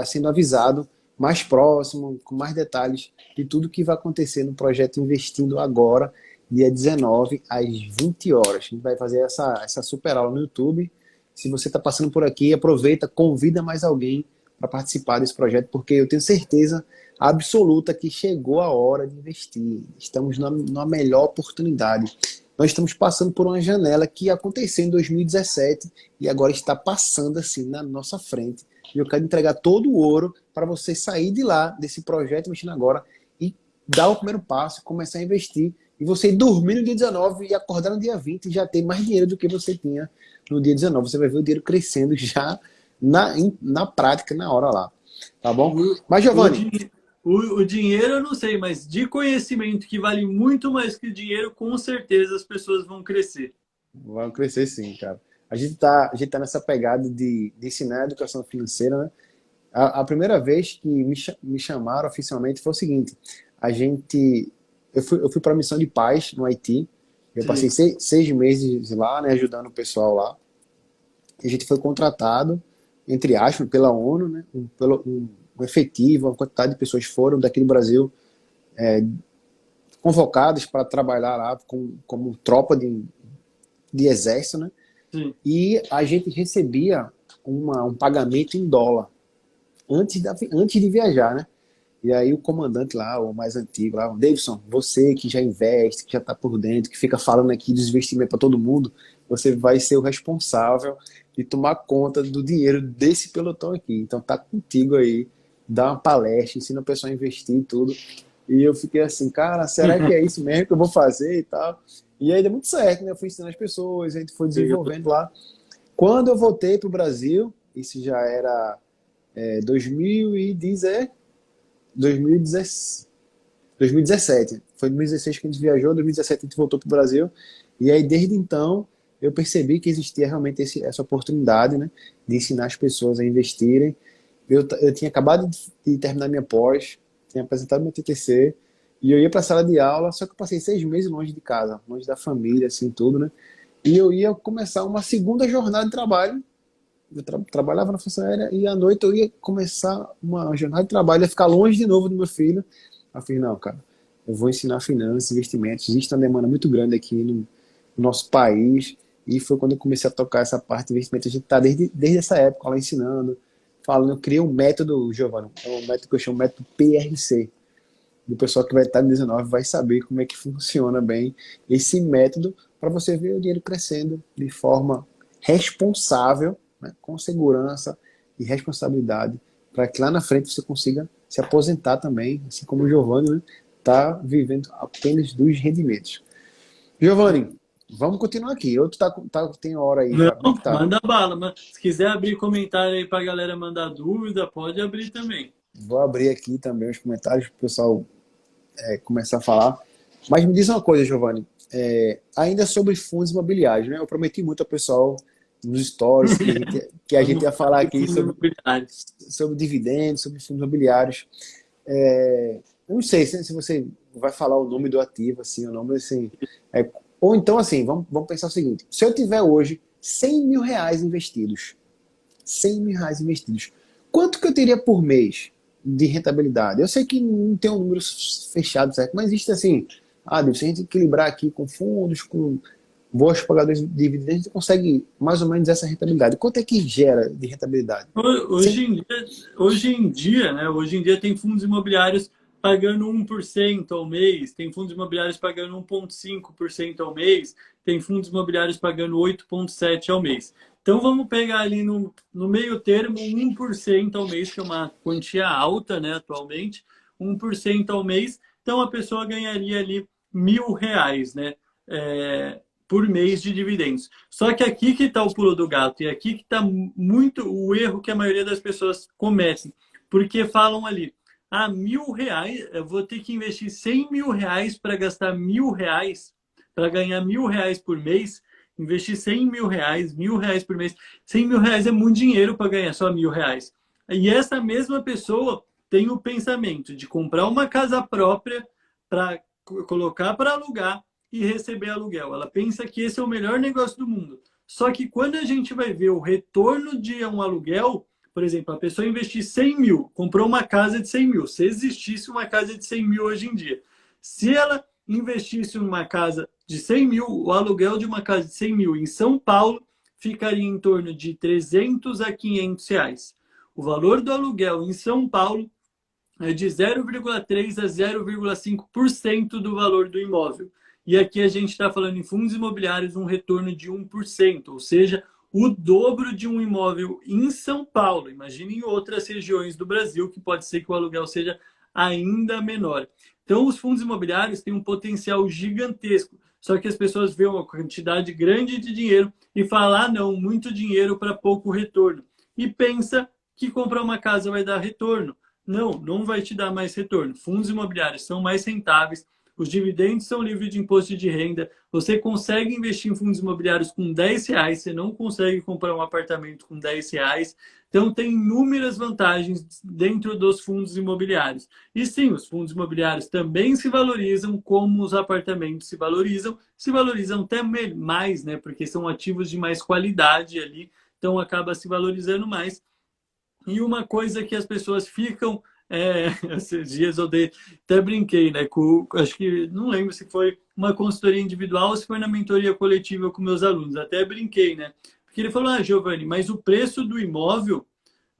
sendo avisado mais próximo, com mais detalhes de tudo que vai acontecer no projeto Investindo Agora, dia 19, às 20 horas. A gente vai fazer essa super aula no YouTube. Se você está passando por aqui, aproveita, convida mais alguém para participar desse projeto, porque eu tenho certeza absoluta que chegou a hora de investir. Estamos na melhor oportunidade. Nós estamos passando por uma janela que aconteceu em 2017 e agora está passando assim na nossa frente. E eu quero entregar todo o ouro para você sair de lá, desse projeto Investindo Agora, e dar o primeiro passo, começar a investir, e você dormir no dia 19 e acordar no dia 20 e já ter mais dinheiro do que você tinha no dia 19. Você vai ver o dinheiro crescendo já na prática, na hora lá. Tá bom? Mas, Giovanni... O dinheiro eu não sei, mas de conhecimento que vale muito mais que dinheiro, com certeza as pessoas vão crescer. Vão crescer sim, cara. A gente tá nessa pegada de ensinar a educação financeira, né? A primeira vez que me chamaram oficialmente foi o seguinte: eu fui para a missão de paz no Haiti. Eu passei 6 meses lá, né, ajudando o pessoal lá. E a gente foi contratado, entre aspas, pela ONU, né, um efetivo, uma quantidade de pessoas foram daqui do Brasil convocadas para trabalhar lá como tropa de exército, né? Sim. E a gente recebia um pagamento em dólar antes de viajar, né? E aí o comandante lá, o mais antigo lá, o Davidson, você que já investe, que já está por dentro, que fica falando aqui dos investimentos para todo mundo, você vai ser o responsável de tomar conta do dinheiro desse pelotão aqui. Então tá contigo aí, dá uma palestra, ensina a pessoa a investir e tudo. E eu fiquei assim, cara, será que é isso mesmo que eu vou fazer e tal? E aí deu muito certo, né? Eu fui ensinando as pessoas, a gente foi desenvolvendo lá. Quando eu voltei para o Brasil, isso já era 2017. Foi em 2016 que a gente viajou, 2017 a gente voltou para o Brasil. E aí, desde então, eu percebi que existia realmente essa oportunidade, né, de ensinar as pessoas a investirem. Eu tinha acabado de terminar minha pós, tinha apresentado meu TTC, e eu ia para a sala de aula, só que eu passei 6 meses longe de casa, longe da família, assim, tudo, né? E eu ia começar uma segunda jornada de trabalho. Eu trabalhava na Força Aérea e à noite eu ia começar uma jornada de trabalho, ia ficar longe de novo do meu filho. Eu falei, não, cara, eu vou ensinar finanças, investimentos. Existe uma demanda muito grande aqui no nosso país. E foi quando eu comecei a tocar essa parte de investimento. A gente está desde essa época lá ensinando, falando. Eu criei um método, Giovanni, é um método que eu chamo de método PRC. E o pessoal que vai estar no 19 vai saber como é que funciona bem esse método para você ver o dinheiro crescendo de forma responsável, né, com segurança e responsabilidade, para que lá na frente você consiga se aposentar também, assim como o Giovanni está vivendo apenas dos rendimentos. Giovanni, vamos continuar aqui. Outro tem hora aí. Não, Como é que tá? manda bala. Mas se quiser abrir comentário aí para a galera mandar dúvida, pode abrir também. Vou abrir aqui também os comentários para o pessoal começar a falar. Mas me diz uma coisa, Giovanni, ainda sobre fundos imobiliários, né? Eu prometi muito ao pessoal nos stories que a gente Vamos ia falar falar de aqui fundos imobiliários. sobre dividendos, sobre fundos imobiliários. Eu não sei se você vai falar o nome do ativo, assim, o nome assim. Ou então, assim, vamos pensar o seguinte: se eu tiver hoje R$ 100.000 investidos, R$ 100.000 investidos, quanto que eu teria por mês de rentabilidade? Eu sei que não tem um número fechado, certo? Mas existe assim, se a gente equilibrar aqui com fundos, com bons pagadores de dividendos, a gente consegue mais ou menos essa rentabilidade. Quanto é que gera de rentabilidade? Hoje em dia, né? Hoje em dia tem fundos imobiliários pagando 1% ao mês, tem fundos imobiliários pagando 1,5% ao mês, tem fundos imobiliários pagando 8,7% ao mês. Então vamos pegar ali no meio termo 1% ao mês, que é uma quantia alta, né, atualmente, 1% ao mês. Então a pessoa ganharia ali R$ 1.000, né? Por mês de dividendos. Só que aqui que está o pulo do gato, e aqui que está muito o erro que a maioria das pessoas cometem. Porque falam ali, R$ 1.000, eu vou ter que investir R$ 100.000 para gastar R$ 1.000, para ganhar R$ 1.000 por mês, investir R$ 100.000, R$ 1.000 por mês. R$ 100.000 é muito dinheiro para ganhar só R$ 1.000. E essa mesma pessoa tem o pensamento de comprar uma casa própria para colocar para alugar e receber aluguel. Ela pensa que esse é o melhor negócio do mundo. Só que quando a gente vai ver o retorno de um aluguel, por exemplo, a pessoa investir 100 mil, comprou uma casa de 100 mil. Se existisse uma casa de 100 mil hoje em dia, se ela investisse numa casa de 100 mil, o aluguel de uma casa de 100 mil em São Paulo ficaria em torno de 300 a 500 reais. O valor do aluguel em São Paulo é de 0,3 a 0,5% do valor do imóvel. E aqui a gente está falando em fundos imobiliários um retorno de 1%, ou seja, o dobro de um imóvel em São Paulo. Imagine em outras regiões do Brasil, que pode ser que o aluguel seja ainda menor. Então, os fundos imobiliários têm um potencial gigantesco, só que as pessoas veem uma quantidade grande de dinheiro e falam, não, muito dinheiro para pouco retorno. E pensa que comprar uma casa vai dar retorno. Não, não vai te dar mais retorno. Fundos imobiliários são mais rentáveis, os dividendos são livres de imposto de renda, você consegue investir em fundos imobiliários com R$ 10, você não consegue comprar um apartamento com R$ 10. Então, tem inúmeras vantagens dentro dos fundos imobiliários. E sim, os fundos imobiliários também se valorizam como os apartamentos se valorizam até mais, né? Porque são ativos de mais qualidade ali, então acaba se valorizando mais. E uma coisa que as pessoas ficam... esses dias eu até brinquei, né? Acho que não lembro se foi uma consultoria individual ou se foi na mentoria coletiva com meus alunos. Até brinquei, né? Porque ele falou, Giovanni, mas o preço do imóvel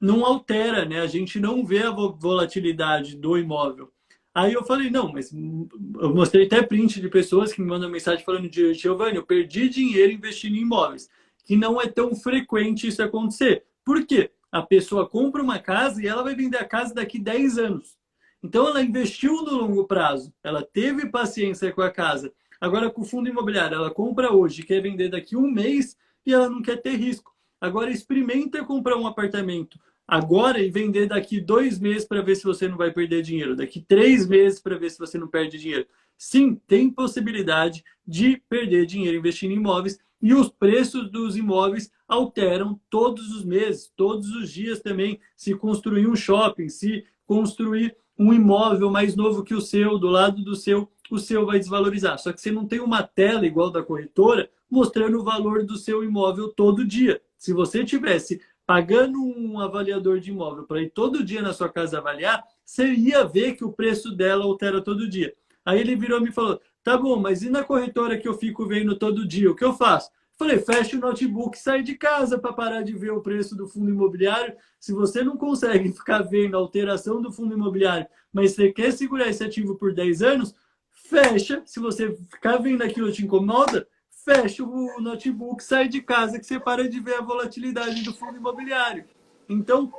não altera, né? A gente não vê a volatilidade do imóvel. Aí eu falei, não, mas eu mostrei até print de pessoas que me mandam mensagem falando de Giovanni, eu perdi dinheiro investindo em imóveis, que não é tão frequente isso acontecer. Por quê? A pessoa compra uma casa e ela vai vender a casa daqui 10 anos. Então, ela investiu no longo prazo, ela teve paciência com a casa. Agora, com o fundo imobiliário, ela compra hoje, quer vender daqui um mês e ela não quer ter risco. Agora, experimenta comprar um apartamento agora e vender daqui 2 meses para ver se você não vai perder dinheiro. Daqui 3 meses para ver se você não perde dinheiro. Sim, tem possibilidade de perder dinheiro investindo em imóveis. E os preços dos imóveis alteram todos os meses, todos os dias também. Se construir um shopping, se construir um imóvel mais novo que o seu, do lado do seu, o seu vai desvalorizar. Só que você não tem uma tela igual da corretora mostrando o valor do seu imóvel todo dia. Se você tivesse pagando um avaliador de imóvel para ir todo dia na sua casa avaliar, você ia ver que o preço dela altera todo dia. Aí ele virou e me falou, tá bom, mas e na corretora que eu fico vendo todo dia, o que eu faço? Falei, fecha o notebook e sai de casa para parar de ver o preço do fundo imobiliário. Se você não consegue ficar vendo a alteração do fundo imobiliário, mas você quer segurar esse ativo por 10 anos, fecha. Se você ficar vendo aquilo te incomoda, fecha o notebook, sai de casa que você para de ver a volatilidade do fundo imobiliário. Então,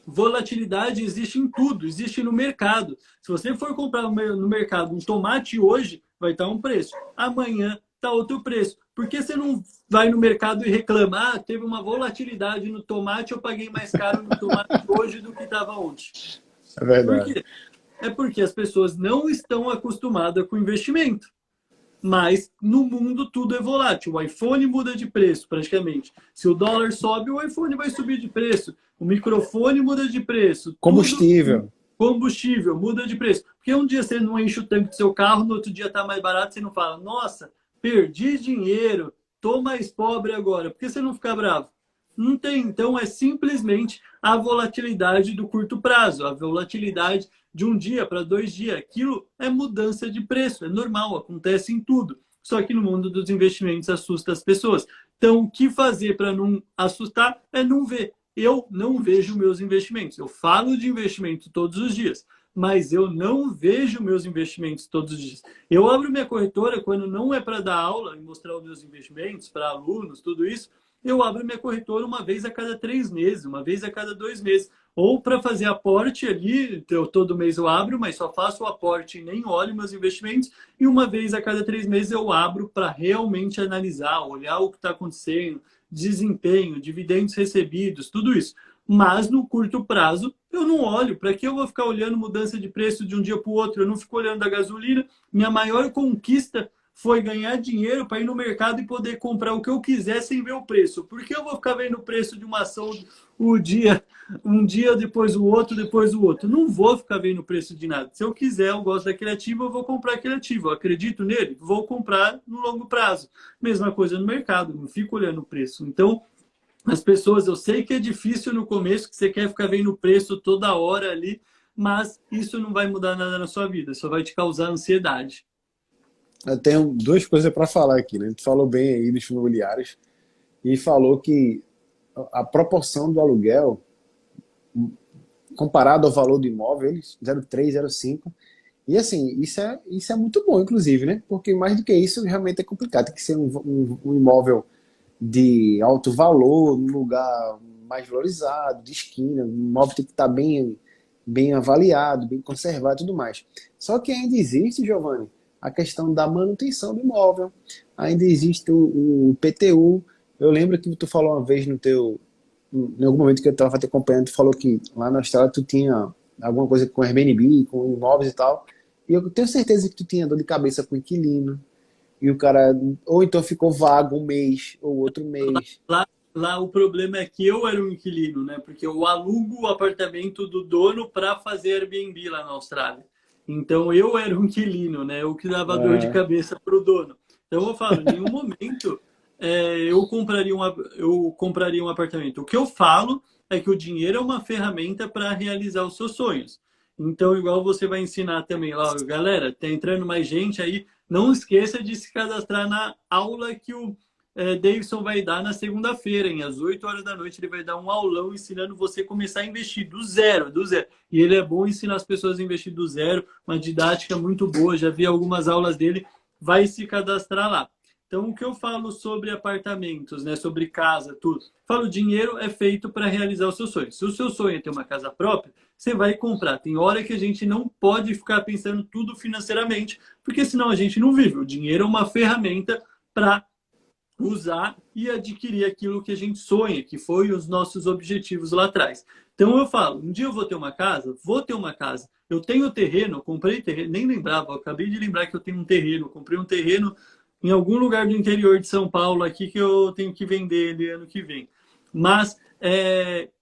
volatilidade existe em tudo, existe no mercado. Se você for comprar no mercado um tomate hoje, vai estar um preço. Amanhã está outro preço. Por que você não vai no mercado e reclama? Teve uma volatilidade no tomate, eu paguei mais caro no tomate hoje do que estava ontem. É verdade. Por quê? É porque as pessoas não estão acostumadas com investimento. Mas no mundo tudo é volátil. O iPhone muda de preço praticamente. Se o dólar sobe, o iPhone vai subir de preço. O microfone muda de preço. Tudo, Combustível. combustível muda de preço. Porque um dia você não enche o tanque do seu carro, no outro dia está mais barato, você não fala, nossa, perdi dinheiro, tô mais pobre agora. Por que você não fica bravo? Não tem. Então é simplesmente a volatilidade do curto prazo, a volatilidade de um dia para 2 dias. Aquilo é mudança de preço, é normal, acontece em tudo. Só que no mundo dos investimentos assusta as pessoas. Então, o que fazer para não assustar é não ver. Eu não vejo meus investimentos. Eu falo de investimento todos os dias, mas eu não vejo meus investimentos todos os dias. Eu abro minha corretora quando não é para dar aula e mostrar os meus investimentos para alunos, tudo isso. Eu abro minha corretora uma vez a cada 3 meses, uma vez a cada 2 meses. Ou para fazer aporte ali, todo mês eu abro, mas só faço o aporte e nem olho meus investimentos. E uma vez a cada 3 meses eu abro para realmente analisar, olhar o que está acontecendo, desempenho, dividendos recebidos, tudo isso. Mas no curto prazo eu não olho. Para que eu vou ficar olhando mudança de preço de um dia para o outro? Eu não fico olhando a gasolina. Minha maior conquista foi ganhar dinheiro para ir no mercado e poder comprar o que eu quiser sem ver o preço. Por que eu vou ficar vendo o preço de uma ação o dia, um dia depois o outro, depois o outro? Não vou ficar vendo o preço de nada. Se eu quiser, eu gosto daquele ativo, eu vou comprar aquele ativo. Eu acredito nele, vou comprar no longo prazo. Mesma coisa no mercado, não fico olhando o preço. Então, as pessoas, eu sei que é difícil no começo, que você quer ficar vendo o preço toda hora ali, mas isso não vai mudar nada na sua vida, só vai te causar ansiedade. Eu tenho duas coisas para falar aqui, né? Tu falou bem aí dos imobiliários e falou que a proporção do aluguel comparado ao valor do imóvel, eles 0,3, 0,5. E assim, isso é muito bom, inclusive, né? Porque mais do que isso, realmente é complicado. Tem que ser um imóvel de alto valor, num lugar mais valorizado, de esquina, um imóvel tem que estar bem avaliado, bem conservado e tudo mais. Só que ainda existe, Giovanni, a questão da manutenção do imóvel, ainda existe o IPTU. Eu lembro que tu falou uma vez em algum momento que eu estava te acompanhando, tu falou que lá na Austrália tu tinha alguma coisa com Airbnb, com imóveis e tal, e eu tenho certeza que tu tinha dor de cabeça com inquilino, e o cara, ou então ficou vago um mês, ou outro mês. Lá o problema é que eu era um inquilino, né? Porque eu alugo o apartamento do dono para fazer Airbnb lá na Austrália. Então eu era um inquilino, né? Eu que dava dor de Ah, cabeça para o dono. Então eu falo, em nenhum momento eu compraria um apartamento. O que eu falo é que o dinheiro é uma ferramenta para realizar os seus sonhos. Então, igual você vai ensinar também lá, galera, tá entrando mais gente aí, não esqueça de se cadastrar na aula que o Davidson vai dar na segunda-feira, às 8 horas da noite, ele vai dar um aulão ensinando você a começar a investir do zero, do zero. E ele é bom ensinar as pessoas a investir do zero, uma didática muito boa, já vi algumas aulas dele, vai se cadastrar lá. Então, o que eu falo sobre apartamentos, né, sobre casa, tudo, falo, dinheiro é feito para realizar os seus sonhos. Se o seu sonho é ter uma casa própria, você vai comprar. Tem hora que a gente não pode ficar pensando tudo financeiramente, porque senão a gente não vive. O dinheiro é uma ferramenta para usar e adquirir aquilo que a gente sonha, que foi os nossos objetivos lá atrás. Então eu falo, um dia eu vou ter uma casa, vou ter uma casa. Eu tenho terreno, comprei terreno, nem lembrava, eu acabei de lembrar que eu tenho um terreno, comprei um terreno em algum lugar do interior de São Paulo aqui que eu tenho que vender ele ano que vem. Mas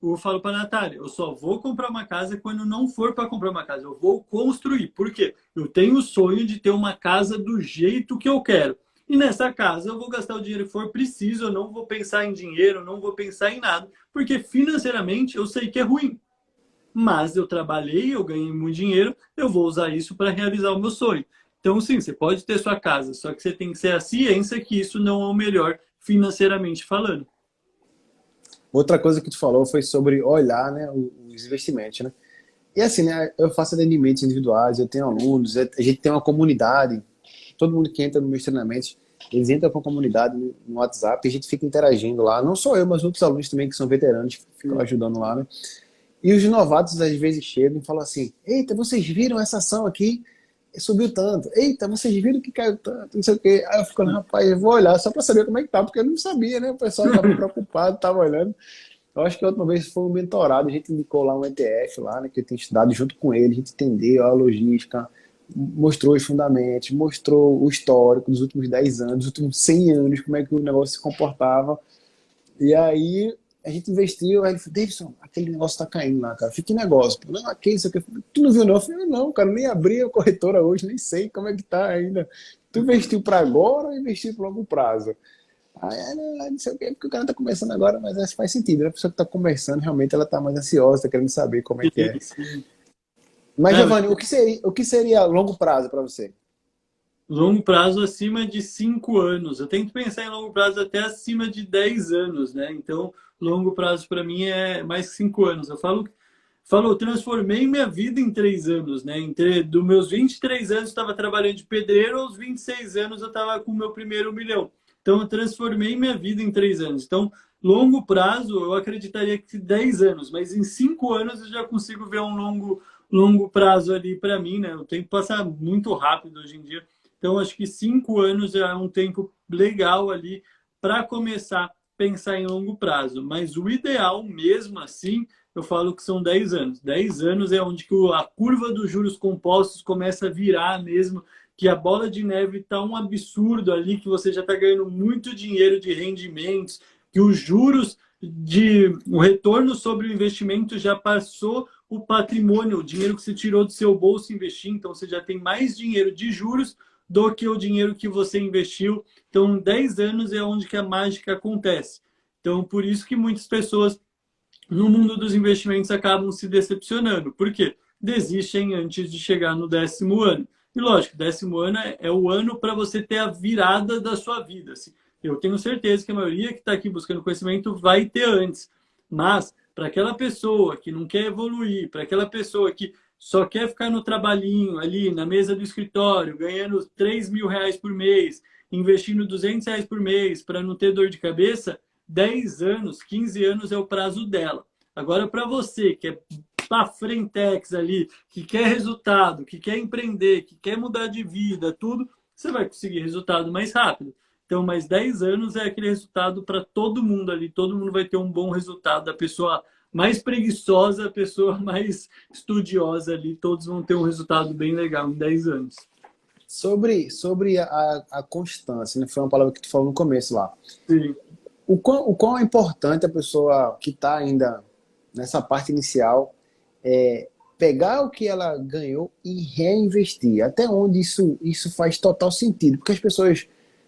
eu falo para a Natália, eu só vou comprar uma casa quando não for para comprar uma casa, eu vou construir. Por quê? Eu tenho o sonho de ter uma casa do jeito que eu quero. E nessa casa eu vou gastar o dinheiro que for preciso, eu não vou pensar em dinheiro, eu não vou pensar em nada, porque financeiramente eu sei que é ruim. Mas eu trabalhei, eu ganhei muito dinheiro, eu vou usar isso para realizar o meu sonho. Então, sim, você pode ter sua casa, só que você tem que ter a ciência que isso não é o melhor financeiramente falando. outra coisa que tu falou foi sobre olhar, né, os investimentos, né? E assim, né, eu faço atendimentos individuais, eu tenho alunos, a gente tem uma comunidade, todo mundo que entra nos meus treinamentos, eles entram com a comunidade no WhatsApp, e a gente fica interagindo lá, não só eu, mas outros alunos também que são veteranos, que ficam ajudando lá, né? E os novatos às vezes chegam e falam assim, eita, vocês viram essa ação aqui? Subiu tanto. Eita, vocês viram que caiu tanto, não sei o quê. Aí eu fico, rapaz, eu vou olhar só para saber como é que tá, porque eu não sabia, né? O pessoal estava preocupado, estava olhando. Eu acho que a última vez foi um mentorado, a gente indicou lá um ETF lá, né, que eu tenho estudado junto com ele, a gente entendeu a logística, mostrou os fundamentos, mostrou o histórico dos últimos 10 anos, dos últimos 100 anos, como é que o negócio se comportava. E aí a gente investiu, aí ele falou, Davidson, aquele negócio tá caindo lá, cara. Fica que negócio. Pô, não, aquele, isso aqui. Tu não viu não? Eu falei, não, cara, nem abri a corretora hoje, nem sei como é que tá ainda. Tu investiu para agora ou investiu para longo prazo? Aí, não sei o que, porque o cara tá começando agora, mas acho que faz sentido. Né? A pessoa que tá começando, realmente, ela tá mais ansiosa, tá querendo saber como é que é. Sim. Mas, É, Giovanni, o que seria longo prazo para você? longo prazo acima de 5 anos. Eu tento pensar em longo prazo até acima de 10 anos, né? Então, longo prazo para mim é mais 5 anos. Eu transformei minha vida em 3 anos, né? Dos meus 23 anos eu estava trabalhando de pedreiro, aos 26 anos eu estava com o meu primeiro milhão. Então, eu transformei minha vida em 3 anos. Então, longo prazo, eu acreditaria que 10 anos, mas em 5 anos eu já consigo ver um longo prazo ali para mim, né? O tempo passa muito rápido hoje em dia. Então, acho que 5 anos é um tempo legal ali para começar a pensar em longo prazo. Mas o ideal, mesmo assim, eu falo que são 10 anos. 10 anos é onde que a curva dos juros compostos começa a virar mesmo, que a bola de neve está um absurdo ali, que você já está ganhando muito dinheiro de rendimentos, que os juros o retorno sobre o investimento já passou o patrimônio, o dinheiro que você tirou do seu bolso e investir, então você já tem mais dinheiro de juros do que o dinheiro que você investiu. Então, 10 anos é onde que a mágica acontece. Então, por isso que muitas pessoas no mundo dos investimentos acabam se decepcionando. Por quê? Desistem antes de chegar no 10º ano. E lógico, 10º ano é o ano para você ter a virada da sua vida. Eu tenho certeza que a maioria que está aqui buscando conhecimento vai ter antes. Mas, para aquela pessoa que não quer evoluir, para aquela pessoa que só quer ficar no trabalhinho ali, na mesa do escritório, ganhando 3 mil reais por mês, investindo 200 reais por mês para não ter dor de cabeça, 10 anos, 15 anos é o prazo dela. Agora, para você que é para frentex ali, que quer resultado, que quer empreender, que quer mudar de vida, tudo, você vai conseguir resultado mais rápido. Então, mais 10 anos é aquele resultado para todo mundo ali. Todo mundo vai ter um bom resultado. Da pessoa mais preguiçosa, a pessoa mais estudiosa ali, todos vão ter um resultado bem legal em 10 anos. Sobre a constância, né? Foi uma palavra que tu falou no começo lá. Sim. O quão é importante a pessoa que está ainda nessa parte inicial pegar o que ela ganhou e reinvestir. Até onde isso faz total sentido. Porque as pessoas,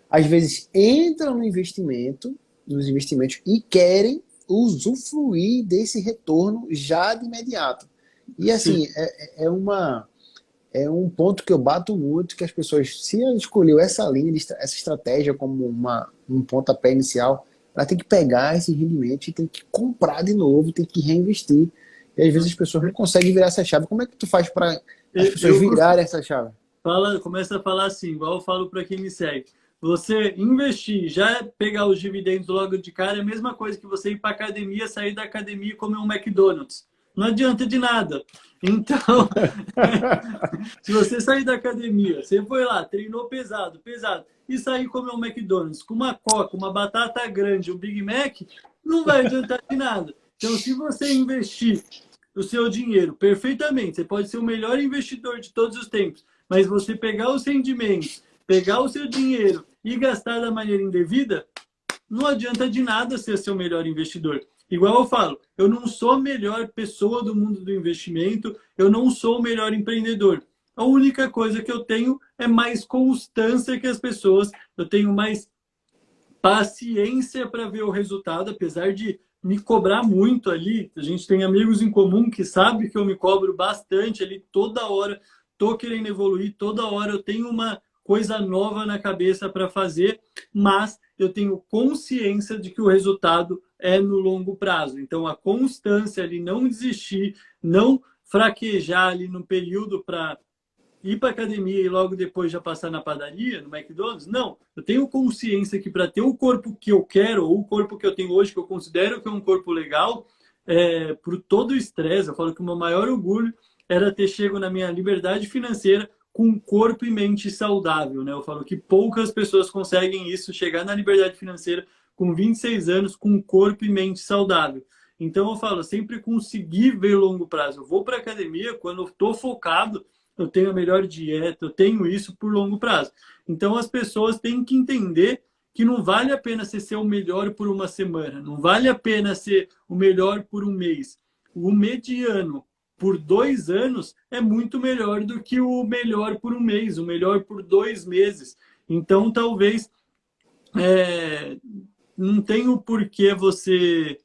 às vezes, entram no investimento, nos investimentos e querem usufruir desse retorno já de imediato. E assim, é um ponto que eu bato muito, que as pessoas, se ela escolheu essa linha, essa estratégia como um pontapé inicial, ela tem que pegar esse rendimento e tem que comprar de novo, tem que reinvestir. E às vezes as pessoas não conseguem virar essa chave. Como é que tu faz para as pessoas virarem essa chave? Começa a falar assim, igual eu falo para quem me segue. Você investir, já pegar os dividendos logo de cara, é a mesma coisa que você ir para academia, sair da academia e comer um McDonald's. Não adianta de nada. Então, se você sair da academia, você foi lá, treinou pesado, e sair comer um McDonald's com uma coca, uma batata grande, um Big Mac, não vai adiantar de nada. Então, se você investir o seu dinheiro perfeitamente, você pode ser o melhor investidor de todos os tempos, mas você pegar os rendimentos, pegar o seu dinheiro e gastar da maneira indevida, não adianta de nada ser seu melhor investidor. Igual eu falo, eu não sou a melhor pessoa do mundo do investimento, eu não sou o melhor empreendedor. A única coisa que eu tenho é mais constância que as pessoas, eu tenho mais paciência para ver o resultado, apesar de me cobrar muito ali. A gente tem amigos em comum que sabem que eu me cobro bastante ali toda hora, tô querendo evoluir, toda hora eu tenho uma coisa nova na cabeça para fazer, mas eu tenho consciência de que o resultado é no longo prazo. Então, a constância ali, não desistir, não fraquejar ali no período para ir para academia e logo depois já passar na padaria, no McDonald's. Não, eu tenho consciência que para ter o corpo que eu quero, ou o corpo que eu tenho hoje, que eu considero que é um corpo legal, por todo o estresse, eu falo que o meu maior orgulho era ter chego na minha liberdade financeira com corpo e mente saudável, né? Eu falo que poucas pessoas conseguem isso, chegar na liberdade financeira com 26 anos, com corpo e mente saudável. Então eu falo, sempre consegui ver longo prazo. Eu vou para academia quando eu estou focado, eu tenho a melhor dieta, eu tenho isso por longo prazo. Então as pessoas têm que entender que não vale a pena você ser o melhor por uma semana, não vale a pena ser o melhor por um mês. O mediano por 2 anos é muito melhor do que o melhor por um mês, o melhor por 2 meses. Então, talvez é, não tem o porquê você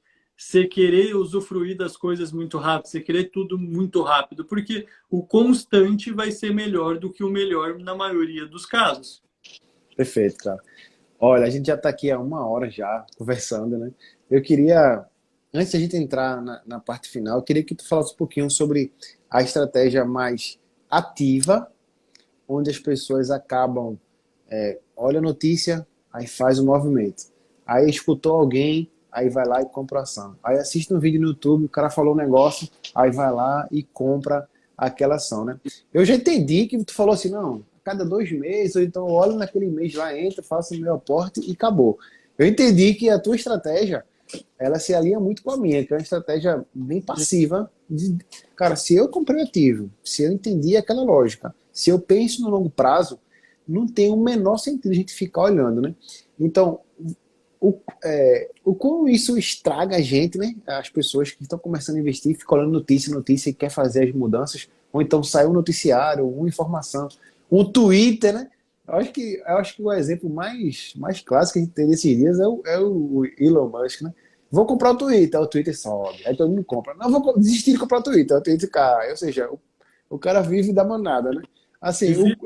querer usufruir das coisas muito rápido, você querer tudo muito rápido, porque o constante vai ser melhor do que o melhor na maioria dos casos. Perfeito, cara. Olha, a gente já está aqui há 1 hora já conversando, né? Eu queria, antes de a gente entrar na parte final, eu queria que tu falasse um pouquinho sobre a estratégia mais ativa, onde as pessoas acabam, olha a notícia, aí faz o movimento. Aí escutou alguém, aí vai lá e compra a ação. Aí assiste um vídeo no YouTube, o cara falou um negócio, aí vai lá e compra aquela ação, né? Eu já entendi que tu falou assim, não, a cada 2 meses, ou então olha naquele mês lá, entra, faço o meu aporte e acabou. Eu entendi que a tua estratégia, ela se alinha muito com a minha, que é uma estratégia bem passiva. Cara, se eu comprei ativo, se eu entendi aquela lógica, se eu penso no longo prazo, não tem o menor sentido a gente ficar olhando, né? Então, o como isso estraga a gente, né? As pessoas que estão começando a investir, ficam olhando notícia e quer fazer as mudanças, ou então sai um noticiário, uma informação, um Twitter, né? Eu acho que o exemplo mais clássico que a gente tem nesses dias é o Elon Musk, né? Vou comprar o Twitter sobe, aí todo mundo compra. Não, vou desistir de comprar o Twitter cai. Ou seja, o cara vive da manada, né? Assim, Existe,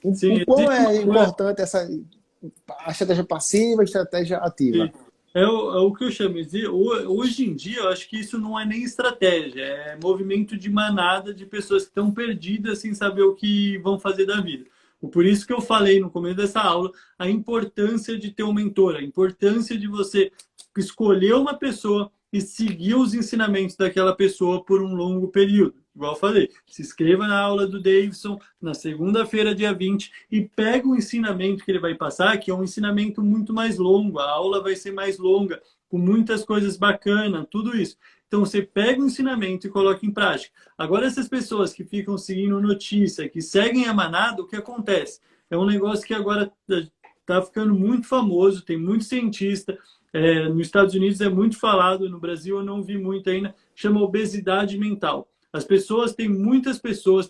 o sim, quão existe uma é coisa. importante a estratégia passiva e a estratégia ativa. É o que eu chamo de. Hoje em dia, eu acho que isso não é nem estratégia, é movimento de manada de pessoas que estão perdidas sem saber o que vão fazer da vida. Por isso que eu falei no começo dessa aula a importância de ter um mentor, a importância de você escolher uma pessoa e seguir os ensinamentos daquela pessoa por um longo período. Igual eu falei, se inscreva na aula do Davidson na segunda-feira, dia 20, e pega o ensinamento que ele vai passar, que é um ensinamento muito mais longo, a aula vai ser mais longa, com muitas coisas bacanas, tudo isso. Então você pega o ensinamento e coloca em prática. Agora, essas pessoas que ficam seguindo notícia, que seguem a manada, o que acontece? É um negócio que agora está ficando muito famoso, tem muito cientista. Nos Estados Unidos é muito falado, no Brasil eu não vi muito ainda, chama obesidade mental. As pessoas, tem muitas pessoas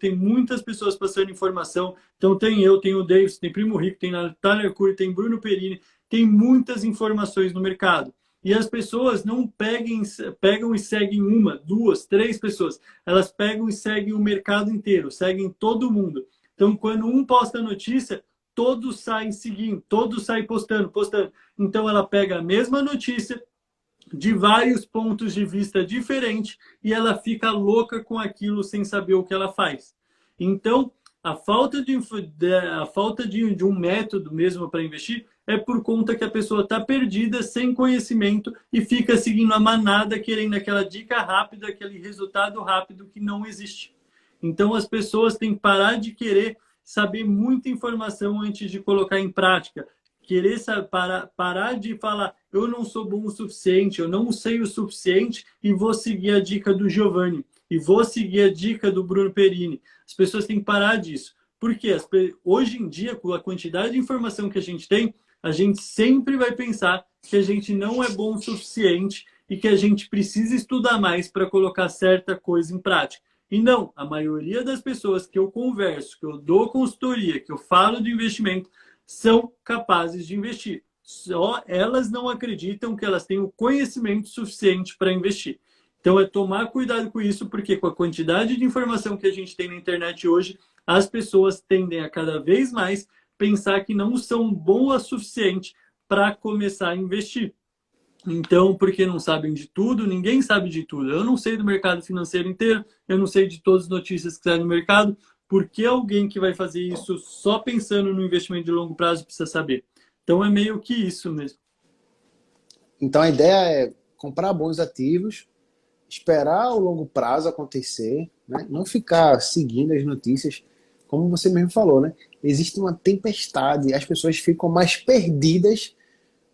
passando informação. Então tem eu, tem o Davis, tem Primo Rico, tem Natália Arcuri, tem Bruno Perini, tem muitas informações no mercado. E as pessoas não pegam e seguem uma, duas, três pessoas. Elas pegam e seguem o mercado inteiro, seguem todo mundo. Então, quando um posta notícia, todos saem seguindo, todos saem postando. Então, ela pega a mesma notícia, de vários pontos de vista diferentes e ela fica louca com aquilo sem saber o que ela faz. Então, a falta de um método mesmo para investir é por conta que a pessoa está perdida, sem conhecimento e fica seguindo a manada, querendo aquela dica rápida, aquele resultado rápido que não existe. Então, as pessoas têm que parar de querer saber muita informação antes de colocar em prática. Querer parar de falar, eu não sou bom o suficiente, eu não sei o suficiente e vou seguir a dica do Giovanni e vou seguir a dica do Bruno Perini. As pessoas têm que parar disso. Porque hoje em dia, com a quantidade de informação que a gente tem, a gente sempre vai pensar que a gente não é bom o suficiente e que a gente precisa estudar mais para colocar certa coisa em prática. E não, a maioria das pessoas que eu converso, que eu dou consultoria, que eu falo de investimento, são capazes de investir. Só elas não acreditam que elas têm o conhecimento suficiente para investir. Então é tomar cuidado com isso, porque com a quantidade de informação que a gente tem na internet hoje, as pessoas tendem a cada vez mais pensar que não são boas o suficiente para começar a investir. Então, porque não sabem de tudo, ninguém sabe de tudo. Eu não sei do mercado financeiro inteiro, eu não sei de todas as notícias que saem no mercado. Por que alguém que vai fazer isso só pensando no investimento de longo prazo precisa saber? Então, é meio que isso mesmo. Então a ideia é comprar bons ativos, esperar o longo prazo acontecer, né? Não ficar seguindo as notícias, como você mesmo falou, né? Existe uma tempestade, as pessoas ficam mais perdidas.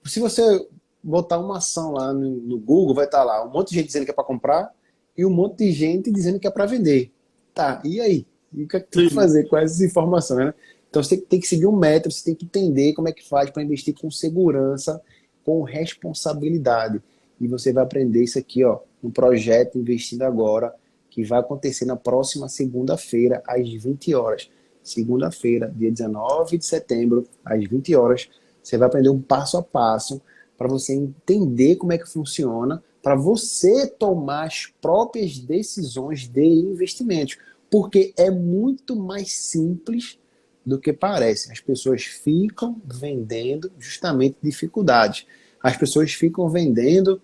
Se você botar uma ação lá no Google, vai estar lá um monte de gente dizendo que é para comprar e um monte de gente dizendo que é para vender. Tá, e aí? E o que é que tu vai Sim. fazer com essas informações, né? Então você tem que seguir um método, você tem que entender como é que faz para investir com segurança, com responsabilidade. E você vai aprender isso aqui, ó, no projeto Investindo Agora, que vai acontecer na próxima segunda-feira, às 20 horas. Segunda-feira, dia 19 de setembro, às 20 horas. Você vai aprender um passo a passo para você entender como é que funciona, para você tomar as próprias decisões de investimentos. Porque é muito mais simples do que parece. As pessoas ficam vendendo justamente dificuldades. As pessoas ficam vendendo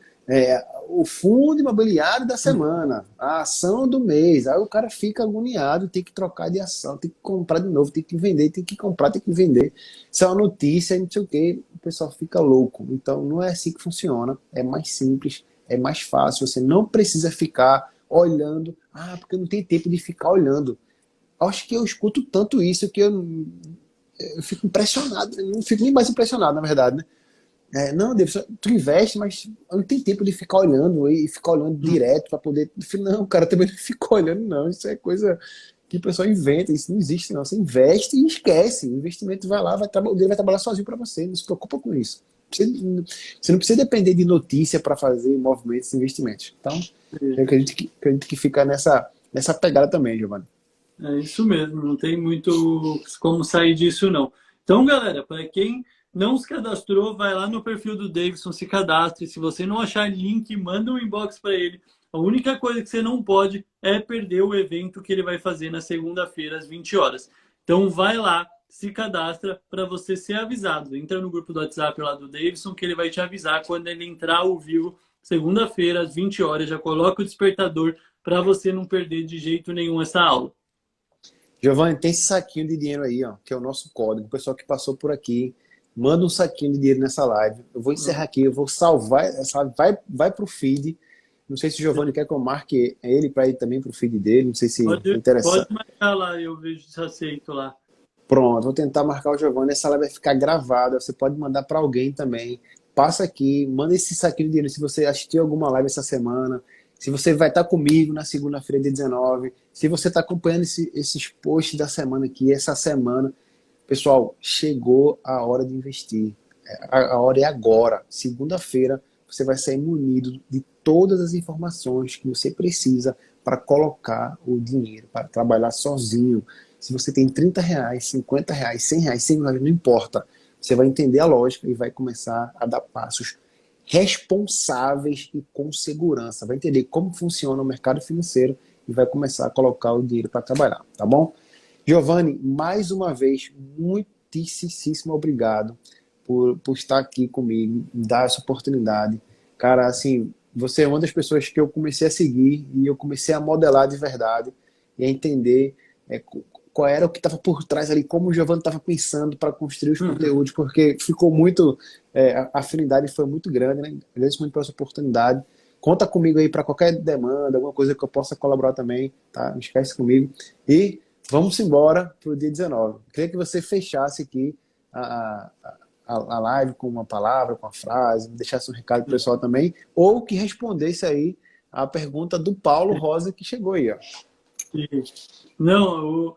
o fundo imobiliário da semana, a ação do mês. Aí o cara fica agoniado, tem que trocar de ação, tem que comprar de novo, tem que vender, tem que comprar, tem que vender. Isso é uma notícia, não sei o que, o pessoal fica louco. Então não é assim que funciona, é mais simples, é mais fácil, você não precisa ficar olhando, porque eu não tenho tempo de ficar olhando. Acho que eu escuto tanto isso que eu fico impressionado, eu não fico nem mais impressionado, na verdade, né? Não, Davidson, tu investe, mas eu não tenho tempo de ficar olhando e ficar olhando direto para poder. Eu falei, não, cara, também não fica olhando, não. Isso é coisa que o pessoal inventa, isso não existe, não. Você investe e esquece. O investimento vai lá, o dinheiro vai trabalhar sozinho para você, não se preocupa com isso. Você não precisa depender de notícia para fazer movimentos e investimentos. Então, eu acredito que fica nessa pegada também, Giovanni. É isso mesmo, não tem muito como sair disso, não. Então, galera, para quem não se cadastrou, vai lá no perfil do Davidson, se cadastre. Se você não achar link, manda um inbox para ele. A única coisa que você não pode é perder o evento que ele vai fazer na segunda-feira, às 20 horas. Então, vai lá, se cadastra para você ser avisado. Entra no grupo do WhatsApp lá do Davidson, que ele vai te avisar quando ele entrar ao vivo, segunda-feira, às 20 horas. Já coloca o despertador para você não perder de jeito nenhum essa aula. Giovanni, tem esse saquinho de dinheiro aí, ó, que é o nosso código. O pessoal que passou por aqui, manda um saquinho de dinheiro nessa live. Eu vou encerrar aqui, eu vou salvar essa live, vai pro feed. Não sei se o Giovanni quer que eu marque ele para ir também pro feed dele. Não sei se é Pode interessante. marcar lá, eu vejo se aceito lá. Pronto, vou tentar marcar o Giovanni. Essa live vai ficar gravada. Você pode mandar para alguém também. Passa aqui, manda esse saquinho de dinheiro se você assistiu alguma live essa semana. Se você vai estar comigo na segunda-feira, dia 19. Se você está acompanhando esses posts da semana aqui, essa semana. Pessoal, chegou a hora de investir. A hora é agora. Segunda-feira, você vai sair munido de todas as informações que você precisa para colocar o dinheiro, para trabalhar sozinho. Se você tem R$ 30, R$ 50, R$ 100, R$ 100, não importa. Você vai entender a lógica e vai começar a dar passos responsáveis e com segurança. Vai entender como funciona o mercado financeiro e vai começar a colocar o dinheiro para trabalhar, tá bom? Giovanni, mais uma vez, muitíssimo obrigado por estar aqui comigo, dar essa oportunidade. Cara, assim, você é uma das pessoas que eu comecei a seguir e eu comecei a modelar de verdade e a entender qual era o que estava por trás ali, como o Giovanni estava pensando para construir os conteúdos, porque ficou muito, a afinidade foi muito grande, né? Agradeço muito pela essa oportunidade. Conta comigo aí para qualquer demanda, alguma coisa que eu possa colaborar também, tá? Não esquece comigo. E vamos embora para o dia 19. Queria que você fechasse aqui a live com uma palavra, com uma frase, deixasse um recado pro pessoal também, ou que respondesse aí a pergunta do Paulo Rosa que chegou aí, ó. Não,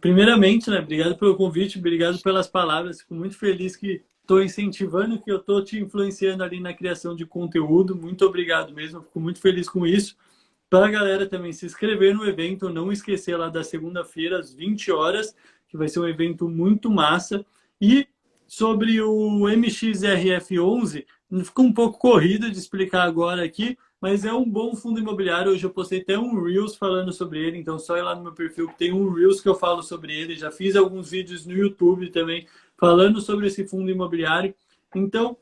primeiramente, né, obrigado pelo convite, obrigado pelas palavras. Fico muito feliz que estou incentivando, que eu estou te influenciando ali na criação de conteúdo. Muito obrigado mesmo, fico muito feliz com isso. Para a galera também se inscrever no evento, não esquecer lá da segunda-feira, às 20 horas, que vai ser um evento muito massa. E sobre o MXRF11, ficou um pouco corrido de explicar agora aqui, mas é um bom fundo imobiliário. Hoje eu postei até um Reels falando sobre ele, então só ir lá no meu perfil que tem um Reels que eu falo sobre ele. Já fiz alguns vídeos no YouTube também falando sobre esse fundo imobiliário. Então,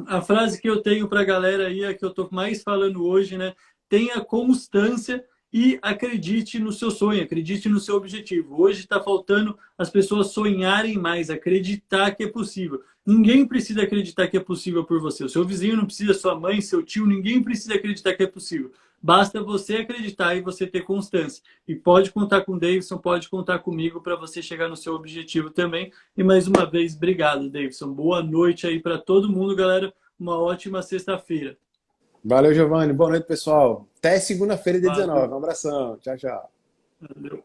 a frase que eu tenho para a galera aí, a que eu estou mais falando hoje, né? Tenha constância e acredite no seu sonho, acredite no seu objetivo. Hoje está faltando as pessoas sonharem mais, acreditar que é possível. Ninguém precisa acreditar que é possível por você. O seu vizinho não precisa, sua mãe, seu tio, ninguém precisa acreditar que é possível. Basta você acreditar e você ter constância. E pode contar com o Davidson, pode contar comigo para você chegar no seu objetivo também. E mais uma vez, obrigado, Davidson. Boa noite aí para todo mundo, galera. Uma ótima sexta-feira. Valeu, Giovanni. Boa noite, pessoal. Até segunda-feira, dia Valeu. 19. Um abração. Tchau, tchau. Valeu.